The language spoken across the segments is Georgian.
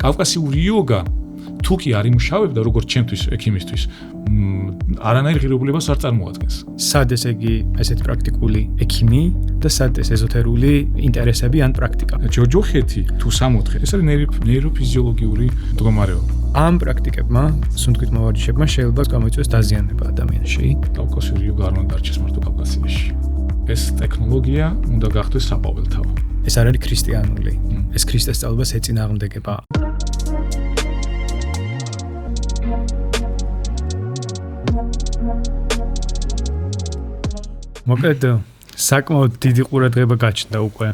კავკასიური იოგა თუ კი არ იმუშავებდა როგორც ჩემთვის ექიმისთვის არანაირ ღირებულებას არ წარმოადგენს. სად ესე იგი ესეთი პრაქტიკული ექიმი და სად ეს ეზოთერული ინტერესები ან პრაქტიკა? ჯოჯოხეთი თუ 64 ეს არის ნეიროფიზიოლოგიური მდგომარეობა. ამ პრაქტიკებმა, სუნთქვით მოვარჯიშებმა შეიძლება გამოიწვიოს დაზიანება ადამიანში. კავკასიური იოგა არ უნდა დარჩეს მარტო კავკასიაში. ეს ტექნოლოგია უნდა გახდეს საყოველთაო. ეს არ არის ქრისტიანული. ეს ქრისტეს სწავლებას ეწინააღმდეგება. მოკლედ საკმაოდ დიდი ყურადღება გაჩნდა უკვე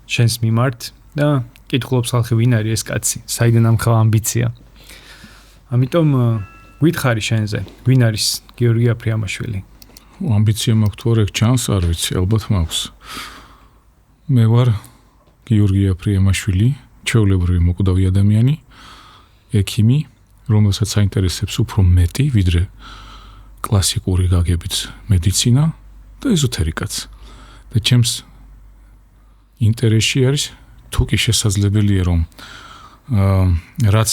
შენს მიმართ და კითხულობს ხალხი ვინ არის ეს კაცი, საიდან ამხელა ამბიცია. ამიტომ გითხარი შენზე, ვინ არის გიორგი აფრიამაშვილი? ამბიცია მაქვს თუ არა ჩანს, არ ვიცი, ალბათ მაქვს. მე ვარ გიორგი აფრიამაშვილი, ჩვეულებრივი მოკვდავი ადამიანი, ექიმი, რომელსაც საინტერესებს უფრო მეტი, ვიდრე კლასიკური გაგებით მედიცინა და ეზოთერიკაც. და ჩემს ინტერესში არის თუ კი შესაძლებელია რომ რაც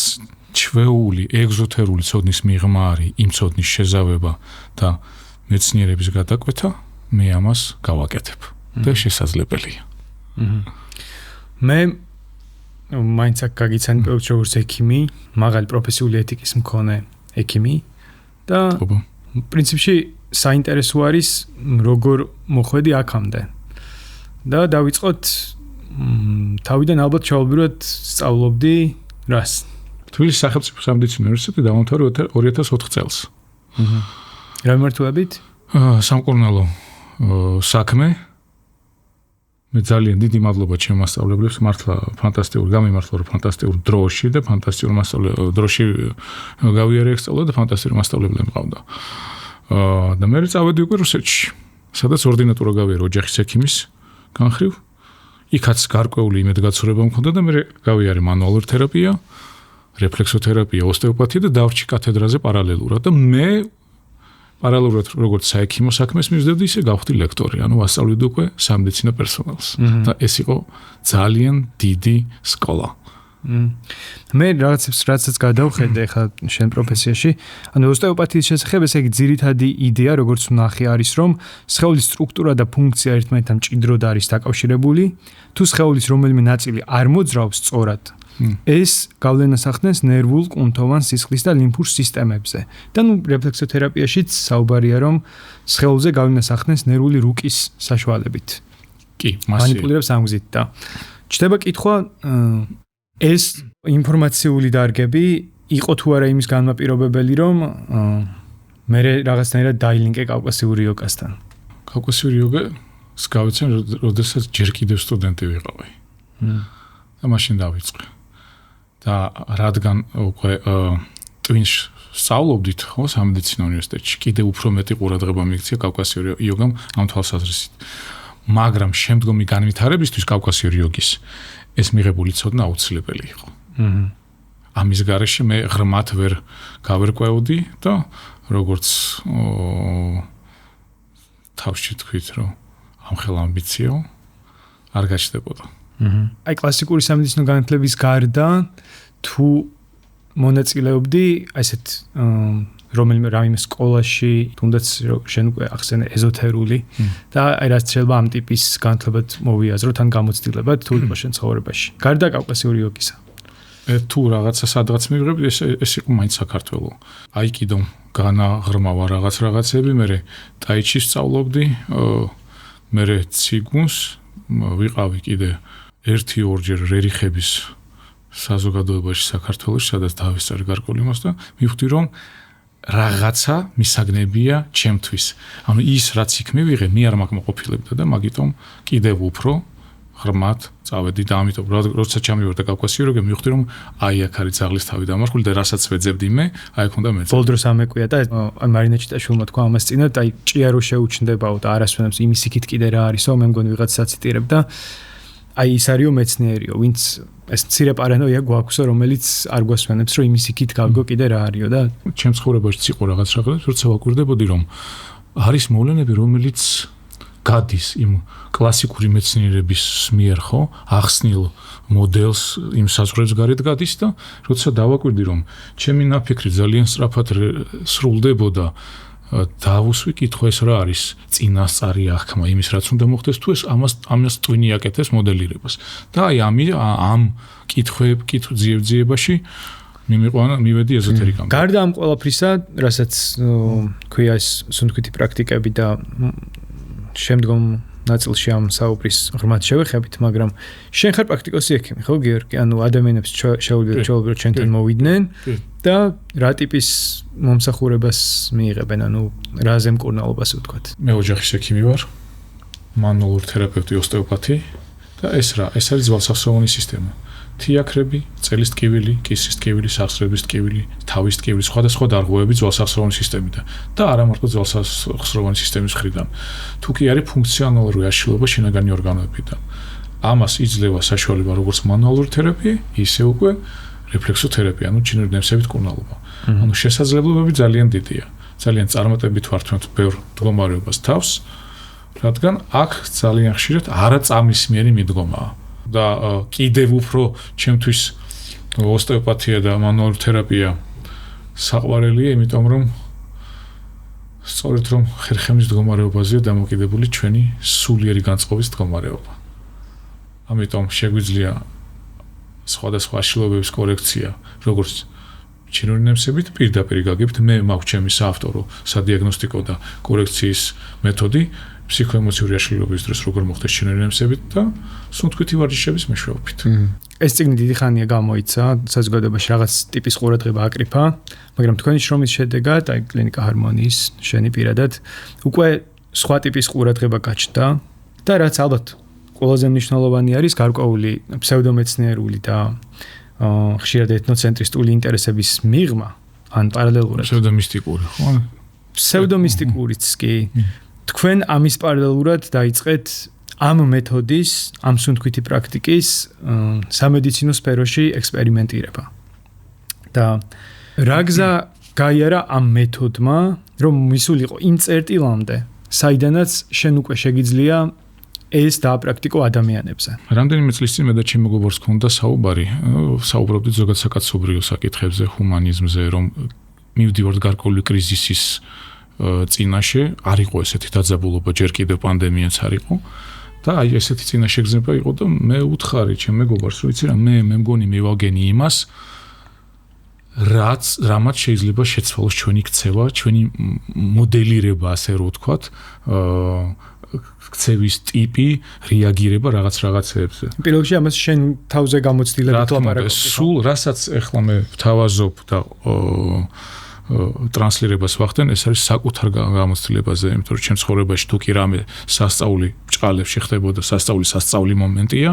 ჩვეული ეგზოთერული ცოდნის მიღმა არის, იმ ცოდნის შეზავება და მეცნიერების გადაკვეთა, მე ამას გავაკეთებ და შესაძლებელია. მე მაინც აქ გაგიცანებთ როგორც ექიმი, მაღალი პროფესიული ეთიკის მქონე ექიმი და პრინციპში საინტერესო არის როგორ მოხვედი აქამდე. და დავიწყოთ თავიდან ალბათ ჩავალბიროთ სწავლობდი რას? თბილისის სახელმწიფო სამედიცინო უნივერსიტეტი დავამთავრე 2004 წელს. რა მიმართულებით? სამკურნალო საქმე. მე ძალიან დიდი მადლობა ჩემს მასწავლებლებს, მართლა ფანტასტიკური გამიმართლა რომ ფანტასტიკურ დროში და ფანტასტიკურ დროში გავიარე ეს სწავლა და ფანტასტიკური მასწავლებლები მყავდა. და მე წავედი უკვე რუსეთში, სადაც ორდინატურა გავიარე ოჯახის ექიმის განხრივ. იქაც გარკვეული იმედგაცრუება მქონდა და მე გავიარე მანუალური თერაპია, რეფლექსოთერაპია, ოსტეოპათია და დავრჩი კათედრაზე პარალელურად და მე პარალელურად როგორც საექიმო საქმეს მივსდევდი, ისე გავხდი ლექტორი, ანუ ვასწავლედი უკვე სამედიცინო პერსონალს. და ეს იყო ძალიან დიდი სკოლა. მე რაღაცებს გადავხედე ახლა შენ პროფესიაში, ანუ ოსტეოპათიის შესახებ ესე იგი ძირითადი იდეა როგორც ვნახე არის რომ სხეულის სტრუქტურა და ფუნქცია ერთმანეთთან მჭიდროდ არის დაკავშირებული, თუ სხეულის რომელიმე ნაწილი არ მოძრაობს სწორად, ეს გავლენას ახდენს ნერვულ, კუნთოვან, სისხლის და ლიმფურ სისტემებზე. და ნუ რეფლექსოთერაპიაშიც საუბარია რომ სხეულზე გავლენას ახდენს ნერვული რუკის საშუალებით. კი, მანიპულირებს ამ გზით და ჩდება კითხვა ეს ინფორმაციული დარგები იყო თუ არა იმის განმაპირობებელი რომ მე რაღაცნაირად დაილინკე კავკასიური იოგასთან. კავკასიური იოგას გავიცან, როდესაც ჯერ კიდევ სტუდენტი ვიყავი. და მაშინ დავიწყე. და რადგან უკვე ტვინს სწავლობდით ხო სამედიცინო უნივერსიტეტში, კიდევ უფრო მეტი ყურადღება მიიქცია კავკასიური იოგამ ამ თვალსაზრისით. მაგრამ შემდგომი განვითარებისთვის კავკასიური იოგის ეს მიღებული ცოდნა აუცილებელი იყო. ამის გარეშე მე ღრმად ვერ გავერკვევდი და როგორც თავში თქვით რომ ამხელა ამბიციო არ გაჩნდებოდა. აი კლასიკური სამედიცინო განათლების გარდა თუ მონაწილეობდი ასეთ რომელიმე სკოლაში, თუნდაც შენ უკვე ახსენე ეზოთერული და აი რაც შეიძლება ამ ტიპის განათლებად მოვიაზროთ ან გამოცდილებად თუ იყო შენ ცხოვრებაში. გარდა კავკასიური იოგისა. თუ რაღაცა სადღაც მივიღებ, ეს იყო მაინც საქართველო. აიკიდო განაღრმავა რაღაცები, მე ტაიჩი სწავლობდი, მე ციგუნს ვიყავი კიდე 1-2 რერიხების საზოგადოებაში საქართველოში, სადაც დავისწარი გარკვეული იმას და მივხვდი რომ რაღაცა მისაგნებია ჩემთვის. ანუ ის რაც იქ მივიღე, მე არ მაკმაყოფილებდა და მაგიტომ კიდევ უფრო ღრმად წავედი და ამიტომ როცა ჩამივარდა კავკასიური იოგა, მივხვდი რომ აი აქ არის ძაღლის თავი დამარხული და რასაც ვეძებდი მე, აი აქ უნდა მეძებდი. ბოლდროს ამეკვია და მარინა ჩიტაშვილმა თქვა ამას წინათ, აი ჭიარო შეუჩნდებაო და არასვენებს იმის იქით კიდე რა არისო, მე მგონი ვიღაც საციტირებ და აი ის არისო მეცნიერიო, ვინც ეს მცირე პარანოია გვაქვსო, რომელიც არ გვასვენებს, რომ იმის იქით გავგო კიდე რა არისო და ჩემს ცხოვრებაშიც იყო რაღაცა, როცა ვაკვირდებოდი, რომ არის მოვლენები, რომელიც გადის იმ კლასიკური მეცნიერების მიერ ხო, ახსნილ მოდელს იმ საზღვრებს გარეთ გადის და როცა დავაკვირდი რომ ჩემი ნაფიქრი ძალიან სწრაფად სრულდებოდა დავუსვი კითხვა ეს რა არის წინასწარი აღქმა იმის რაც უნდა მოხდეს თუ ეს ამას ტვინი აკეთებს მოდელირებას და აი ამ კითხვებაში მივედი ეზოთერიკამდე. გარდა ამ ყველაფრისა, რასაც ქვია ეს სუნთქვითი პრაქტიკები და შემდგომ ნაწილში ამ საუბრის ღრმად შევეხებით, მაგრამ შენ ხარ პრაქტიკოსი ექიმი, ხო გიორგი? ანუ ადამიანებს შეუძლია ჩვენთან მოვიდნენ და რა ტიპის მომსახურებას მიიღებენ, ანუ რაზე მკურნალობას ვთქვათ. მე ოჯახის ექიმი ვარ, მანუალური თერაპევტი, ოსტეოპათი და ეს არის ძვალსახსოვანი სისტემა. თიაქრები, წელის ტკივილი, კისრის ტკივილი, სახსრების ტკივილი, თავის ტკივილი, სხვადასხვა დარღვევები ძვალსახსოვანი სისტემიდან და არა მარტო ძვალსახსოვანი სისტემის მხრიდან. თუ კი არის ფუნქციონალური აშლილობა შინაგანი ორგანოებიდან. ამას იძლევა საშუალება როგორც მანუალური თერაპია, ისე უკვე რეფლექსოთერაპია, ანუ ჩინური ნემსებით მკურნალობა. ანუ შესაძლებლობები ძალიან დიდია. ძალიან წარმატებით ვართ ბევრ მდგომარეობას თავს, რადგან აქ ძალიან ხშირად არაწამისმიერი მიდგომაა. და კიდევ უფრო ჩემთვის ოსტეოპათია და მანუალური თერაპია საყვარელია, იმიტომ რომ სწორედ რომ ხერხემლის მდგომარეობაზეა დამოკიდებული ჩვენი სულიერი განწყობის მდგომარეობა. ამიტომ შეგვიძლია სხვადასხვა აშლილობების კორექცია, როგორც ჩინური ნემსებით პირდაპირ გაგებთ, მე მაქვს ჩემი საავტორო სადიაგნოსტიკო და კორექციის მეთოდი ფსიქოემოციური აშლილობის დროს როგორ მოხდეს ჩინური ნემსებით და სუნთქვითი ვარჯიშების მეშვეობით. ეს წიგნი დიდი ხანია გამოიცა, საზოგადოებაში რაღაც ტიპის ყურადღება აკრიფა, მაგრამ თქვენი შრომის შედეგად, აი კლინიკა ჰარმონიის, შენი პირადად, უკვე სხვა ტიპის ყურადღება გაჩნდა და რაც ალბათ ყველაზე მნიშვნელოვანი არის გარკვეული ფსევდომეცნიერული და ხშირად ეთნოცენტრისტული ინტერესების მიღმა, ან პარალელურად ფსევდომისტიკური, ხო? ფსევდომისტიკურიც კი. თქვენ ამის პარალელურად დაიწყეთ ამ მეთოდის, ამ სუნთქვითი პრაქტიკის სამედიცინო სფეროში ექსპერიმენტირება. და რა გზა გაიარა ამ მეთოდმა, რომ მისულიყო იმ წერტილამდე, საიდანაც შენ უკვე შეგიძლია ეს დააპრაქტიკო ადამიანებზე. რამდენიმე წლის წინ მე და ჩემი მეგობრს ჰქონდა საუბარი, საუბრობდით ზოგადად საკაცობრიო საკითხებზე, ჰუმანიზმზე, რომ მივდივართ გარკვეული კრიზისის წინაშე, არ იყო ესეთი დაძაბულობა, ჯერ კიდევ პანდემიაც არ იყო და აი ესეთი წინაშეგრძნება იყო და მე უთხარი ჩემ მეგობარს, რომ იცი რა, მე მგონი მევაგენი იმას, რამაც შეიძლება შეცვალოს ჩვენი ქცევა, ჩვენი მოდელირება, ასე რომ ვთქვათ, ქცევის ტიპი, რეაგირება რაღაცეებზე. პირველში ამას შენ თავზე გამოცდილებით ლაპარაკობ. სულ რასაც ახლა მე ვთავაზობ და ტრანსლირებას ვახდენ, ეს არის საკუთარ გამოცდილებაზე, იმიტომ რომ ჩემ ცხოვრებაში თუ კი რამე სასწაული ბჭყალებში ხდებოდა, სასწაული მომენტია,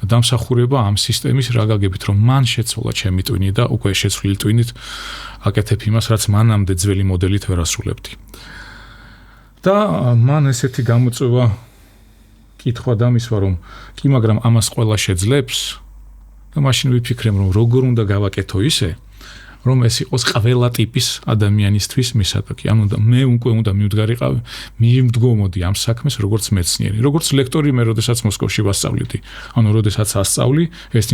დამსახურება ამ სისტემის რა გაგებით, რომ მან შეცვალა ჩემი ტვინი და უკვე შეცვლილი ტვინით აკეთებ იმას, რაც მანამდე ძველი მოდელით ვერ ასრულებდი. და მან ესეთი გამოწვევა კითხვა დამისვა, რომ კი, მაგრამ ამას ყველა შეძლებს და მაშინ ვიფიქრე, რომ როგორ უნდა გავაკეთო ისე, რომ ეს იყოს ყველა ტიპის ადამიანისთვის მისადოქი. ანუ მე უკვე უნდა მივდგარიყავი, მივმდგომოდი ამ საქმეს როგორც მეცნიერი, როგორც ლექტორი მე როდესაც მოსკოვში ვასწავლიდი. ანუ როდესაც ასწავლი, ეს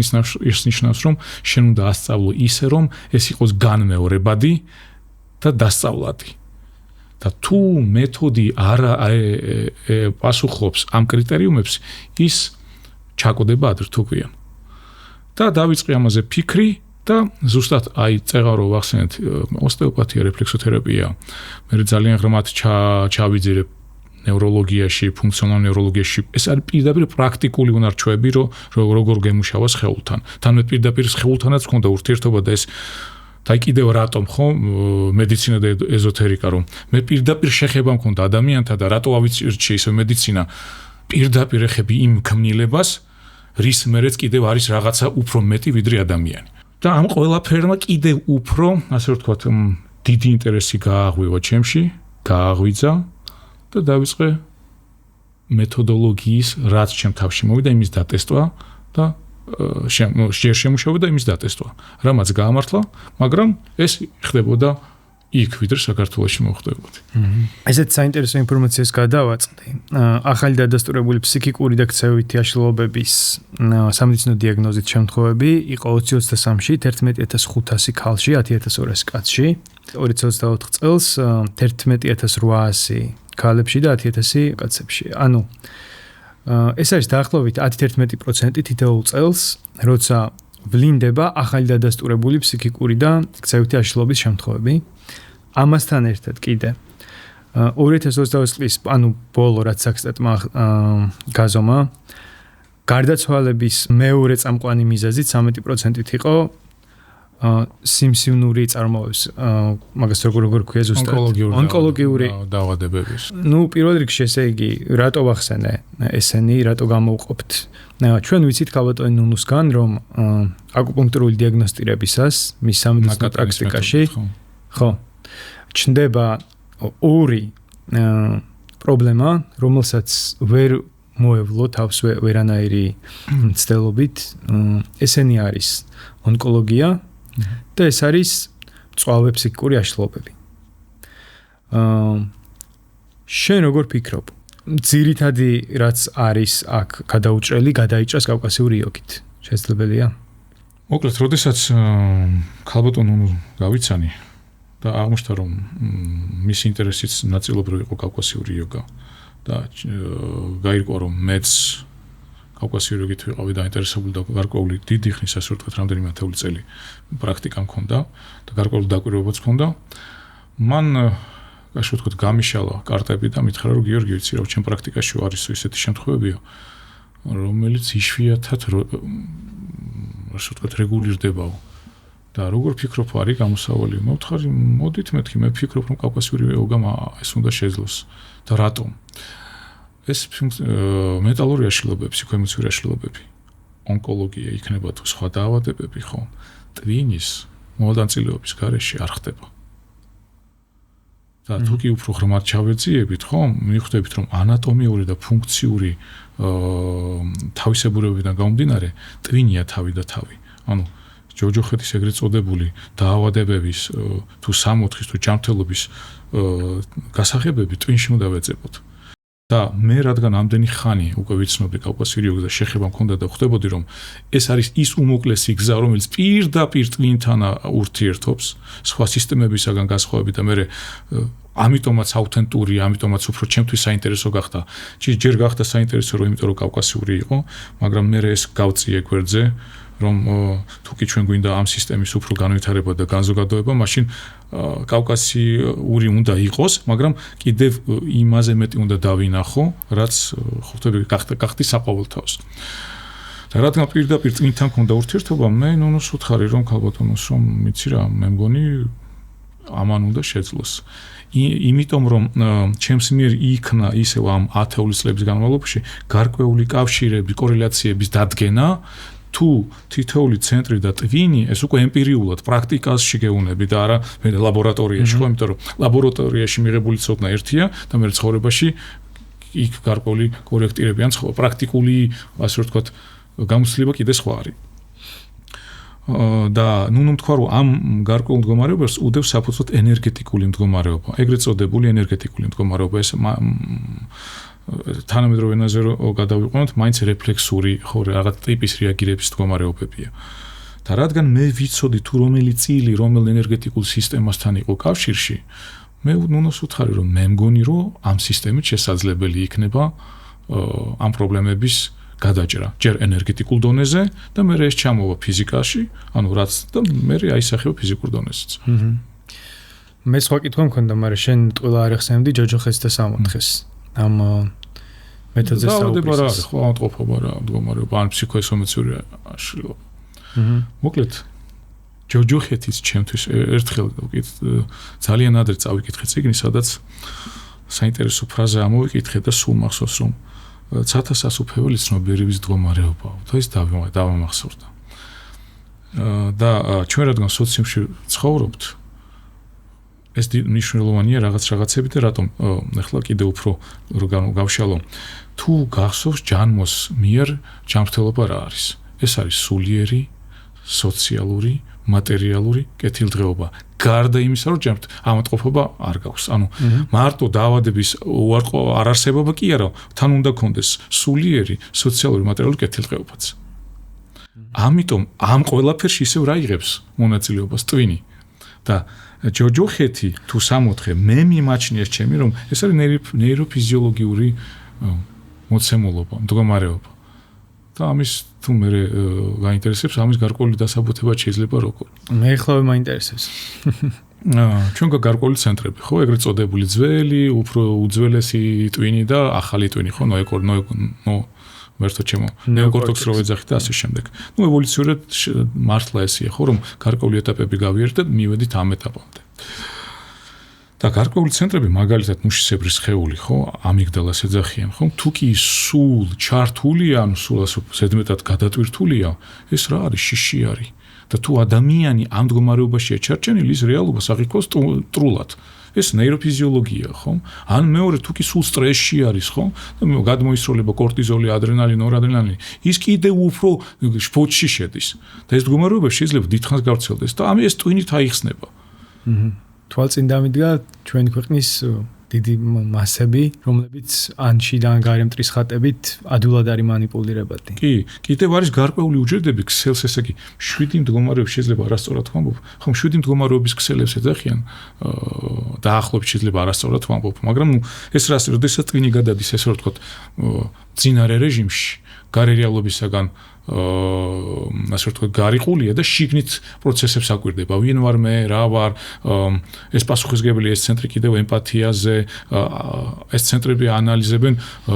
ნიშნავს, რომ შენ უნდა ასწავლო ისე, რომ ეს იყოს განმეორებადი და დასწავლადი. და თუ მეთოდი არ პასუხობს ამ კრიტერიუმებს, ის ჩაკოდება ადრე თუ ქვია. და დავიწყე ამაზე ფიქრი და ზუსტად აი წეღავ რო ვახსენეთ ოსტეოპათია, რეფლექსოთერაპია, მე ძალიან ღრმად ჩავიძირებ ნევროლოგიაში, ფუნქციონალურ ნევროლოგიაში. ეს არის პირდაპირ პრაქტიკული უნარჩვები, რომ როგორ გემუშავა სხეულთან. თან მე პირდაპირ სხეულთანაც მქონდა ურთიერთობა და ეს და კიდევ რატომ ხო მედიცინა და ეზოთერიკა, რომ მე პირდაპირ შეხება მქონდა ადამიანთან და რატო ავიჭირჩი ისე მედიცინა პირდაპირ ეხები იმ ქმნილებას, რის მერეც კიდევ არის რაღაცა უფრო მეტი ვიდრე ადამიანი. და ამ ყველაფერმა კიდევ უფრო, ასე ვთქვათ, დიდი ინტერესი გააღვივა ჩემში, გააღვიძა და დავიწყე მეთოდოლოგიის, რაც ჩემ თავში მოვიდა, იმის დატესტვა და შემუშავება და იმის დატესტვა. რამაც გაამართლა, მაგრამ ეს ხდებოდა იქ ვიდრე საქართველოში მოხდებოდი. ესეც საინტერესო ინფორმაციას გადავაწყდი. ახალი დადასტურებული ფსიქიკური და ქცევითი აშლილობების სამედიცინო დიაგნოზით შემთხვევები იყო 2023-ში 11500 ქალში, 10200 კაცში, 2024 წელს 11800 ქალებში და 10000 კაცებში. ანუ ეს არის დაახლოებით 10-11% თითოეულ წელს, როცა ვლინდება ახალი დადასტურებული ფსიქიკური და ქცევითი აშლილობის შემთხვევები. ამასთან ერთად კიდე 2020 წლის, ანუ ბოლო რაც საქსტატმა გაზომა, გარდაცვალების მეორე წამყვანი მიზეზი 13%-ით იყო სიმსივნური წარმოების, მაგას როგორ ქვია ზუსტად? ონკოლოგიური დაავადებების. პირველ რიგში ესე იგი, რატო ვახსენე ესენი, რატო გამოვყოფთ? ჩვენ ვიცით ქალბატონი ნუნუსგან, რომ აკუპუნქტურული დიაგნოსტირებისას მის სამედიცინო პრაქტიკაში ხო ჩნდება ორი პრობლემა, რომელსაც ვერ მოევლო თავს ვერანაირი მცდელობით. ესენი არის ონკოლოგია და ეს არის მწვავე ფსიქიკური აშლილობები. შენ როგორ ფიქრობ? ძირითადი რაც არის აქ გადაუჭრელი, გადაიჭრას კავკასიური იოგით. შესაძლებელია? მოკლედ, როდესაც ქალბატონი გავიცანი და აღმოჩნდა, რომ მის ინტერესიც ნაწილობრივ იყო კავკასიური იოგა და გაირკვა, რომ მეც კავკასიური იოგით ვიყავი დაინტერესებული და გარკვეული დიდი ხნის, ასე ვთქვათ, რამდენიმე ათეული წელი პრაქტიკა მქონდა და გარკვეული დაკვირვებაც მქონდა. მან ასე ვთქვათ, გამიშალა კარტები და მითხრა, რომ გიორგი, ვიცი, რომ ჩემ პრაქტიკაში არის ისეთი შემთხვევებია, რომელიც იშვიათად ასე ვთქვათ, რეგულირდებაო. და როგორ ფიქრობ, არის გამოსავალი? მოვთხარი, მოდით მეთქი, მე ვფიქრობ, რომ კავკასიური იოგამ ეს უნდა შეძლოს და რატომ? ეს მენტალური აშლილობები, ფსიქოემოციური აშლილობები, ონკოლოგია იქნება თუ სხვა დაავადებები, ხო? ტვინის მოვადანწილეობის გარეშე არ ხდება. და თუ კი უფრო ღრმად ჩავეძიებით, ხო, მიხვდებით, რომ ანატომიური და ფუნქციური თავისებურებებიდან გამომდინარე, ტვინია თავი და თავი. ანუ ჯოჯოხეთის ეგრეთ წოდებული დაავადებების თუ სამოთხის თუ ჯანმრთელობის გასაღებები ტვინში უნდა ვეძებოთ. და მე რადგან ამდენი ხანი უკვე ვიცნობდი კავკასიური იოგას და შეხება მქონდა და ხვდებოდი, რომ ეს არის ის უმოკლესი გზა, რომელიც პირდაპირ ტვინთან ურთიერთობს სხვა სისტემებისაგან განსხვავებით და მე ამიტომაც აუთენტური, ამიტომაც უფრო ჩემთვის საინტერესო გახდა. ჯერ გახდა საინტერესო, იმიტომ რომ კავკასიური იყო, მაგრამ მე ეს გავწიე გვერდზე, რომ თუ კი ჩვენ გვინდა ამ სისტემის უფრო განვითარება და განზოგადოება, მაშინ კავკასიური უნდა იყოს, მაგრამ კიდევ იმაზე მეტი უნდა დავინახო, რაც ხვდები გახდი საყოველთაოს. და რადგან პირდაპირ წინთან მქონდა ურთიერთობა, მე ნუნუს ვუთხარი, რომ ქალბატონოს, რომ მიცი რა, მე მგონი ამან უნდა შეძლოს. იმიტომ რომ ჩემს მიერ იქნა ისევ ამ 10 წლების განმავლობაში გარკვეული კავშირების, კორელაციების დადგენა, თუ თითოეული ცენტრი და ტვინი ეს უკვე ემპირიულად პრაქტიკაში გეუნები და არა მე ლაბორატორიაში, ხო, იმიტომ რომ ლაბორატორიაში მიღებული ცოდნა ერთია და მე ცხოვრებაში იქ გარკვეული კორექტირები ან სხვა პრაქტიკული, ასე ვთქვათ, გამოცდილება კიდე სხვა არის. და ნუნუ თქვა, რომ ამ გარკვეულ მდგომარეობას უდევს საფუძვლად ენერგეტიკული მდგომარეობა, ეგრეთ წოდებული ენერგეტიკული მდგომარეობა, ეს თანამედროვე ენაზე რომ გადავიყვანოთ, მაინც რეფლექსური, ხო, რაღაც ტიპის რეაგირების მდგომარეობებია. და რადგან მე ვიცოდი თუ რომელი წილი, რომელ ენერგეტიკულ სისტემასთან იყო კავშირში, მე ნუნუს ვუთხარი, რომ მე მგონი, რომ ამ სისტემით შესაძლებელი იქნება ამ პრობლემების გადაჭრა, ჯერ ენერგეტიკულ დონეზე და მე ეს ჩამოვა ფიზიკაში, ანუ რაც და მე აისახება ფიზიკურ დონეზეც. მე სხვა კითხვა მქონდა, მაგრამ შენ ტყუილა არ ახსენებდი ჯოჯოხეთს და სამოთხეს. ამ მეთოდზე საუბრობთ. ხო, ავტყოფობა რა, მდგომარეობა, ან ფსიქოემოციური აშლილობა. მოკლედ, ჯოჯოხეთის ჩემთვის ერთხელ ძალიან ადრე წავიკითხე წიგნი, სადაც საინტერესო ფრაზა ამოვიკითხე და სულ მახსოვს, რომ ცათა სასუფეველი ცნობიერების მდგომარეობაა. და ის დავამახსოვრდა. და ჩვენ რადგან სოციუმში ცხოვრობთ, ეს მნიშვნელოვანია რაღაცები და რატომ ახლა კიდე უფრო გავშალო. თუ გახსოვს ჯანმოს მიერ ჯანმრთელობა რა არის? ეს არის სულიერი, სოციალური, მატერიალური კეთილდღეობა. გარდა იმისა, რომ ჯერთ ამატყოფობა არ გაქვს. ანუ მარტო დაავადების არარსებობა კი არა, თან უნდა კონდეს სულიერი, სოციალური, მატერიალური კეთილდღეობაც. ამიტომ ამ ყველაფერში ისევ რა იღებს მონაწილეობას ტვინი და ჯოჯოხეთი თუ 64 მე მიმაჩნიეს ჩემი რომ ეს არის ნეიროფიზიოლოგიური მოცემულობა, მდგომარეობა. და ამის თუ მე გაინტერესებს ამის გარკვეული დასაბუთება შეიძლება როგორ. მე ხლავე მაინტერესებს. ჩვენ გარკვეული ცენტრები, ხო, ეგრეთ წოდებული ძველი, უფრო უძველესი ტვინი და ახალი ტვინი, ხო, მერთო ჩემო ნეოკორტექსს რო ეძახით და ასე შემდეგ. ევოლუციურად მართლა ესეა, ხო, რომ გარკვეული ეტაპები გავიარეთ და მივედით ამ ეტაპამდე. და გარკვეული ცენტრები, მაგალითად, მუშისებრი სხეული, ხო, ამიგდალას ეძახიან, ხო, თუ კი სულ ჩართულია, ანუ სულ ასე ზედმეტად გადატვირთულია, ეს რა არის, შიში არის. და თუ ადამიანი ამ მდგომარეობაშია ჩარჩენილი, ის რეალობას აღიქვას ტრულად. ეს ნეიროფიზიოლოგია, ხო? ან მეორე თუ კი სულ სტრესში არის, ხო? და გადმოისროლება კორტიზოლი, ადრენალინი, ნორადრენალინი, ის კიდევ უფრო შფოთში შედის. და ეს მდგომარეობა შეიძლება დიდხანს გავრცელდეს და ამის ტვინით აიხსნება. თვალწინ დამიდგა ჩვენი ქვეყნის დიდი მასები, რომლებიც ანშიდან გარემტრის ხატებით ადვილად არის მანიპულირებადი. კი, კიდევ არის გარკვეული უჯრედები, ქსელს ესე იგი 7 მდგომარეობის შეიძლება არასწორად ვამბობ. ხომ 7 მდგომარეობის ქსელებს ეძახიან დაახლოებით შეიძლება არასწორად ვამბობ, მაგრამ ეს რას, როდესაც ტვინი გადადის ესე რომ ვთქვათ, წინარე რეჟიმში, გარე რეალობისაგან ასე ვთქვათ, გარიყულია და შიგნით პროცესებს აკვირდება. ვინ ვარ მე, რა ვარ, ეს პასუხისგებელი ეს ცენტრი კიდევ ემპათიაზე, ეს ცენტრები ანალიზებენ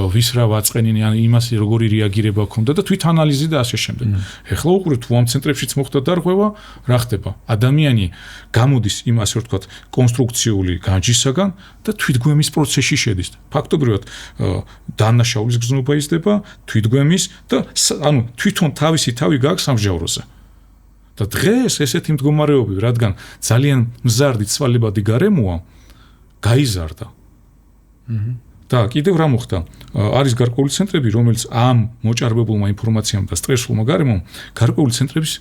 ვის რა ვაწყენინი, ან იმას როგორი რეაგირება ქონდა და თვით ანალიზი და ასე შემდეგ. ეხლა უყურეთ, თუ ამ ცენტრებშიც მოხდა დარღვევა, რა ხდება? ადამიანი გამოდის იმ ასე ვთქვათ, კონსტრუქციული განჯისაგან და თვითგვემის პროცესში შედის. ფაქტობრივად დანაშაულის გზნობა იზრდება, თვითგვემის და ანუ თვითონ თავისი თავი გაქვს სამჟავროზე. და დღეს ესეთი მდგომარეობები, რადგან ძალიან მზარდი ცვალებადი გარემოა, გაიზარდა. და კიდევ რა მოხდა? არის გარკვეული ცენტრები, რომელიც ამ მოჭარბებულმა ინფორმაციამ და სტრესულმა გარემომ გარკვეული ცენტრების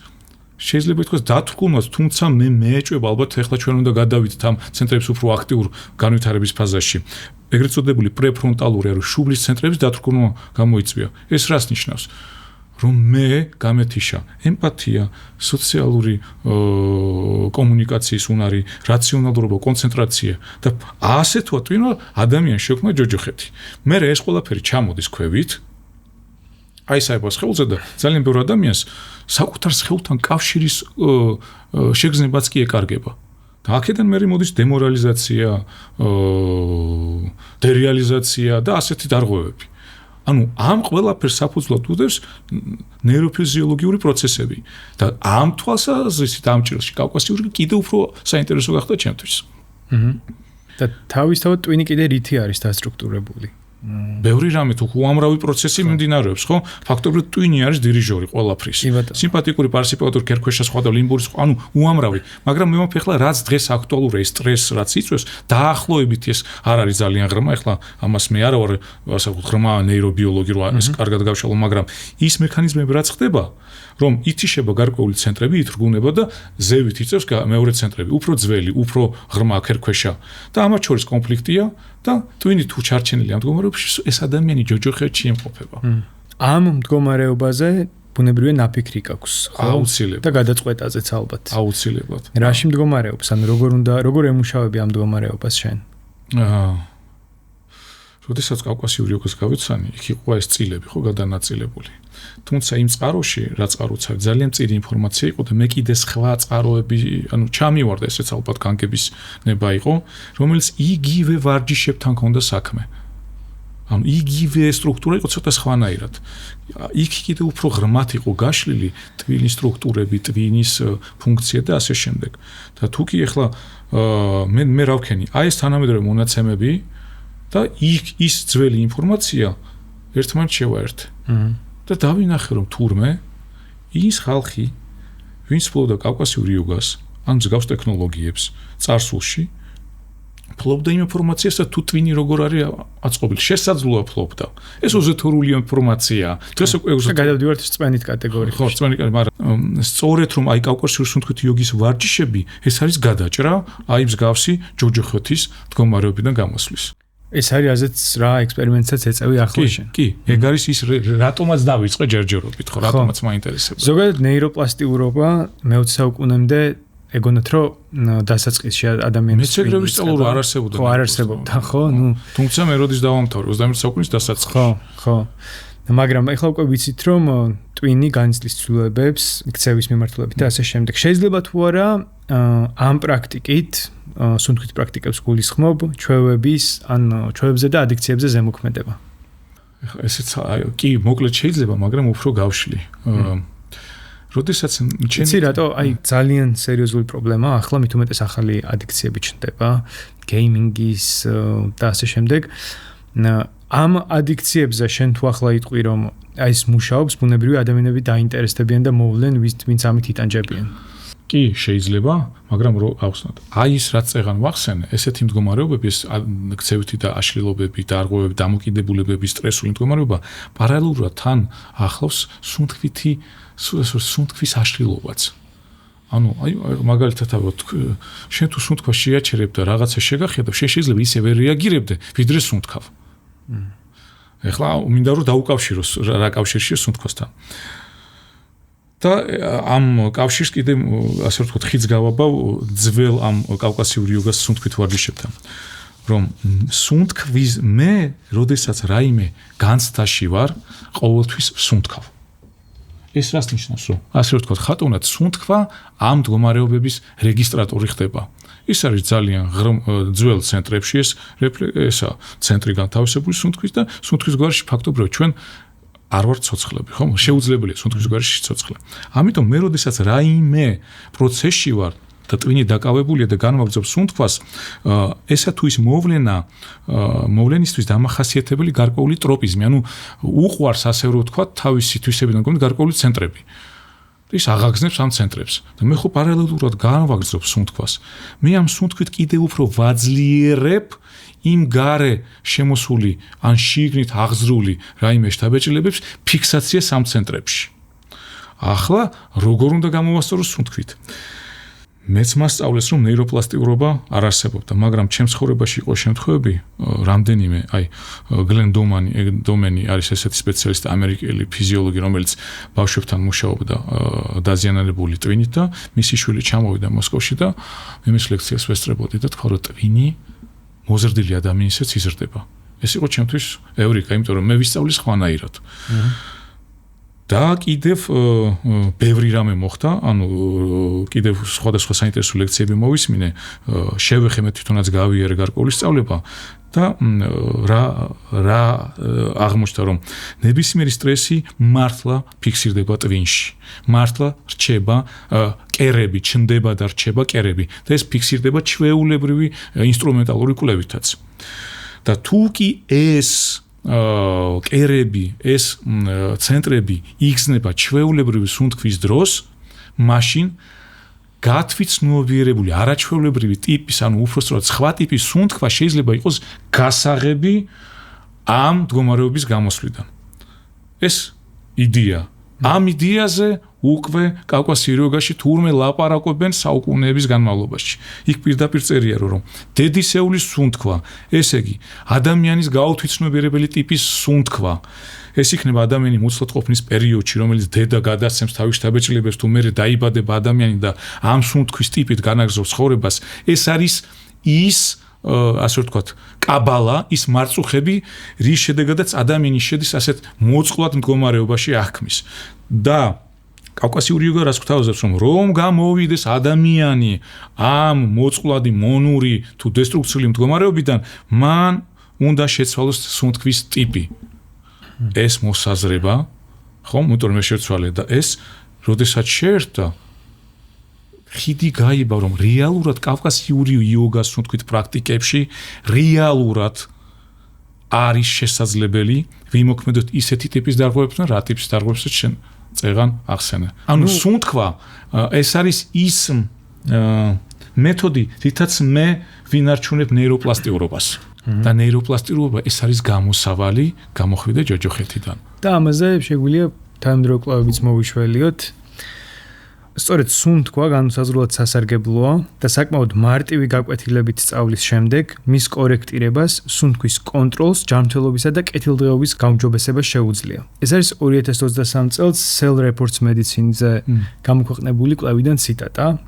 შეიძლება ითქვას დათრგუნვას, თუმცა მე მეეჭვება ალბათ ეხლა ჩვენ უნდა გადავიდეთ ამ ცენტრების უფრო აქტიურ განვითარების ფაზაში. ეგრეთ წოდებული პრეფრონტალური ანუ შუბლის ცენტრების დათრგუნვა გამოიწვია. ეს რას ნიშნავს? რომ მე გამეთიშა ემპათია, სოციალური კომუნიკაციის უნარი, რაციონალურობა, კონცენტრაცია და ასე თუ ატვინო ადამიანს შექმნა ჯოჯოხეთი. მე ეს ყველაფერი ჩამოდის ქვევით. აი საერთოდ სხეულზე და ძალიან ბევრ ადამიანს საკუთარ სხეულთან კავშირის შეგრძნებაც კი ეკარგება. და აქედან მე მოდის დემორალიზაცია, დერეალიზაცია და ასეთი დარღვევები. ანუ ამ ყველაფერს საფუძვლად უდევს ნეიროფიზიოლოგიური პროცესები და ამ თვალსაზრისით ამ ჭრილში კავკასიური კიდევ უფრო საინტერესო გახდა ჩემთვის. და თავისთავად ტვინი კიდე რითი არის დასტრუქტურებული? ბევრი რამე თუ უამრავი პროცესი მიმდინარეობს, ხო? ფაქტობრივად ტვინი არის დირიჟორი ყველაფრის. სიმპათიკური, პარასიმპათიკური, ქერქვეშა, სხვა და ლიმბური, ანუ უამრავი. მაგრამ მე მომფიქრე, რაც დღეს აქტუალურია, ეს სტრესს რაც იწვევს, დაახლოებით ეს არ არის ძალიან ღრმა. ეხლა ამას მე არა ვარ, ასე ვთქვათ, ღრმა ნეირობიოლოგი რა ეს კარგად გავშალო, მაგრამ ის მექანიზმები რაც ხდება, რომ ითიშება გარკვეული ცენტრები, ითრგუნება და ზევით იწევს მეორე ცენტრები, უფრო ძველი, უფრო ღრმა ქერქვეშა და ამათ შორის კონფლიქტია. და ტვინი თუ ჩარჩენილი ამ მდგომარეობაში ეს ადამიანი ჯოჯოხეთში იმყოფება. ამ მდგომარეობაზე ბუნებრივია ნაფიქრი გაქვს, ხო? აუცილებლად. და გადაწყვეტაზეც ალბათ. აუცილებლად. რაში მდგომარეობს? ანუ როგორ ემუშავები ამ მდგომარეობას შენ? როდესაც კავკასიური ოგოს გავიცანი, იქ იყო ეს წილები, ხო, გადანაწილებული. თუმცა იმ წყაროში, რა წყაროცა, ძალიან მწირი ინფორმაცია იყო და მე კიდე სხვა წყაროები, ანუ ჩამივარდა ესეც ალბათ განგების ნება იყო, რომელიც იგივე ვარჯიშებთან ჰქონდა საქმე. ანუ იგივე სტრუქტურა იყო ცოტა სხვანაირად. იქ კიდე უფრო ღრმად იყო გაშლილი ტვინის სტრუქტურები, ტვინის ფუნქცია და ასე შემდეგ. და თუ კი ახლა მე რა ვქენი, აი ეს თანამედროვე მონაცემები და იქ ის ძველი ინფორმაცია ერთმანეთს შევაერთე. და დავინახე რომ თურმე ის ხალხი ვინც ფლობდა კავკასიურ იოგას ან მსგავს ტექნოლოგიებს წარსულში ფლობდა იმ ინფორმაციას და თუ twin-ი როგორ არის აწყობილი. შესაძლოა ფლობდა. ეს ოზეთურული ინფორმაციაა. დღეს უკვე გადავდივართ წვენით კატეგორიებში. ხო, წვენი, მაგრამ სწორედ რომ აი კავკასიური სუნთქვით იოგის ვარჯიშები, ეს არის გადაჭრა, აი მსგავსი ჯოჯოხეთის მდგომარეობიდან გამოსვლის. ეს არის ასეც რა ექსპერიმენტსაც ეწევი ახლა შენ. კი, ეგ არის ის რატომაც დავიწყე ჯერჯერობით, ხო, რატომაც მაინტერესებდა. ზოგადად ნეიროპლასტიურობა მე-20 საუკუნემდე ეგონათ რომ დასაწყისში ადამიანის მეცეგრევის სწავლობა არ არსებობდა. ხო, არ არსებობდა, ხო, თუმცა მე როდის დავამთავრე 21 საუკუნის დასაწყისში. ხო. მაგრამ ეხლა უკვე ვიცით რომ twin-ი განიცდის ცვლილებებს იქცევის მიმართულებით და ასე შემდეგ. შეიძლება თუ არა ამ პრაქტიკით სუნთქვით პრაქტიკებს გულისხმობ ჩვევების ან ჩვევებზე და ადიქციებზე ზემოქმედება. ესეც კი მოკლედ შეიძლება, მაგრამ უფრო გავშლი. როდესაც ჩემი რატო აი ძალიან სერიოზული პრობლემაა ახლა მით უმეტეს ახალი ადიქციები ჩნდება გეიმინგის და ასე შემდეგ. ამ ადიქციებზე შენ თუ ახლა იტყვი რომ აი ეს მუშაობს ბუნებრივი ადამიანები დაინტერესდებიან და მოვლენ ვინც ამით იტანჯებიან. კი შეიძლება, მაგრამ რო ავხსნათ. აი ის რაც წეგან ვახსენე, ესეთი მდგომარეობები, ეს ქცევითი და აშლილობები, დარღვევები, დამოკიდებულებები, სტრესული მდგომარეობა პარალელურად თან ახლავს სუნთქვის აშლილობაც. ანუ აი მაგალითად შენ თუ სუნთქვა შეაჩერებ და რაღაცა შეგახედავ, შენ შეიძლება ისე ვერ რეაგირებდე, ვიდრე სუნთქავ. ეხლა მინდა რომ დაუკავშირო რა კავშირშია სუნთქვასთან. და ამ კავშირს კიდე ასე ვთქვათ ხიდს გავაბავ ძველ ამ კავკასიური იოგას სუნთქვით ვარჯიშებთან. რომ სუნთქვის მე, როდესაც რაიმე განცდაში ვარ, ყოველთვის სუნთქავ. ეს რას ნიშნავს, რომ ასე ვთქვათ, ხატოვნად სუნთქვა ამ მდგომარეობების რეგისტრატორი ხდება. ის არის ძალიან ძველ ცენტრებში ესა ცენტრი განთავსებული სუნთქვის და სუნთქვის გვარში ფაქტობრივად ჩვენ არ ვარ ცოცხლები, ხო? შეუძლებელია სუნთქვის გვარში ცოცხლე. ამიტომ მე როდესაც რაიმე პროცესში ვარ და twin-ი დაკავებულია და განვაგრძობ სუნთქვას, ესა თუ ის მოვლენისთვის დამახასიათებელი გარკვეული ტროპიზმი, ანუ უყვარს ასე რომ ვთქვათ, თავისი თვისებიდან გამომდინარე გარკვეული ცენტრები. ის აღაგზნებს ამ ცენტრებს და მე ხო პარალელურად განვაგრძობ სუნთქვას. მე ამ სუნთქვით კიდევ უფრო ვაძლიერებ იმ გარე შემოსული ან შიგნით აღზრული რაიმე შთაბეჭდილებებს ფიქსაციას ამ ცენტრებში. ახლა როგორ უნდა გამოვასწორო სუნთქვით? მეც მასწავლეს რომ ნეიროპლასტიურობა არ არსებობდა, მაგრამ ჩემს ცხოვრებაში იყო შემთხვევები, რამდენიმე, აი გლენ დომენი არის ესეთი სპეციალისტი, ამერიკელი ფიზიოლოგი, რომელიც ბავშვებთან მუშაობდა დაზიანებული twin-ით და მისი შვილი ჩამოვიდა მოსკოვში და მე მის ლექციას ვესწრებოდი და თქვა რომ twin-ი მოზრდილი ადამიანისაც იზრდება. ეს იყო ჩემთვის ევრიკა, იმიტომ რომ მე ვისწავლე სხვანაირად. და კიდევ ბევრი რამე მოხდა, ანუ კიდევ სხვადასხვა საინტერესო ლექციები მოვისმინე, შევეხე მე თვითონაც გავიარე გარკვეული სწავლება და რა აღმოჩნდა რომ ნებისმიერი სტრესი მართლა ფიქსირდება twin-ში. მართლა რჩება კერები, ჩნდება და რჩება კერები და ეს ფიქსირდება ჩვეულებრივი ინსტრუმენტალური კვლევითაც. და თუ კი ეს კერები, ეს ცენტრები იგრძნება ჩვეულებრივი სუნთქვის დროს, მაშინ გათვითცნობიერებული არაჩვეულებრივი ტიპის, ანუ უпроსწორად სხვა ტიპის სუნთქვა შეიძლება იყოს გასაღები ამ მდგომარეობის გამოსვლიდან. ეს იდეა. ამ იდეაზე უკვე კავკასიურ იოგაში თურმე ლაპარაკობენ საუკუნეების განმავლობაში. იქ პირდაპირ წერია რომ დედისეულის სუნთქვა, ესე იგი, ადამიანის გაუთვითცნობიერებელი ტიპის სუნთქვა. ეს იქნება ადამიანი მოცლად ყოფნის პერიოდში, რომელიც დედა გადასცემს თავის შთაბეჭდილებებს, თუ მერე დაიბადება ადამიანი და ამ სუნთქვის ტიპით განაგრძობს ცხოვრებას. ეს არის ის ასე ვთქვათ, კაბალა, ის მარწუხები, რის შედეგადაც ადამიანი შედის ასეთ მოწყვლად მდგომარეობაში აღქმის. და კავკასიური იოგა რას გვთავაზობს, რომ გამოვიდეს ადამიანი ამ მოწყვლადი მონური თუ დესტრუქციული მდგომარეობიდან, მან უნდა შეცვალოს სუნთქვის ტიპი. ეს მოსაზრება, ხო, იმიტომ რომ შეცვალე და ეს, როდესაც შეერთდა ხიდი გაიბა, რომ რეალურად კავკასიური იოგას სუნთქვით პრაქტიკებში რეალურად არის შესაძლებელი ვიმოქმედოთ ისეთი ტიპის დარღვევებთან, რა ტიპის დარღვევებსაც შენ წეგან ახსენე. ანუ სუნთქვა ეს არის ის მეთოდი, რითაც მე ვინარჩუნებ ნეიროპლასტიურობას. და ნეიროპლასტიურობა ეს არის გამოსავალი გამოხვიდე ჯოჯოხეთიდან. და ამაზე შეგვიძლია თანამედროვე კვლევებიც მოვიშველიოთ. სწორედ სუნთქვა განსაზღვრულად სასარგებლოა და საკმაოდ მარტივი გაკვეთილებით სწავლის შემდეგ მის კორექტირებას, სუნთქვის კონტროლს, ჯანმრთელობისა და კეთილდღეობის გაუმჯობესება შეუძლია. ეს არის 2023 წელს Cell Reports Medicine-ზე გამოქვეყნებული კვლევიდან ციტატა.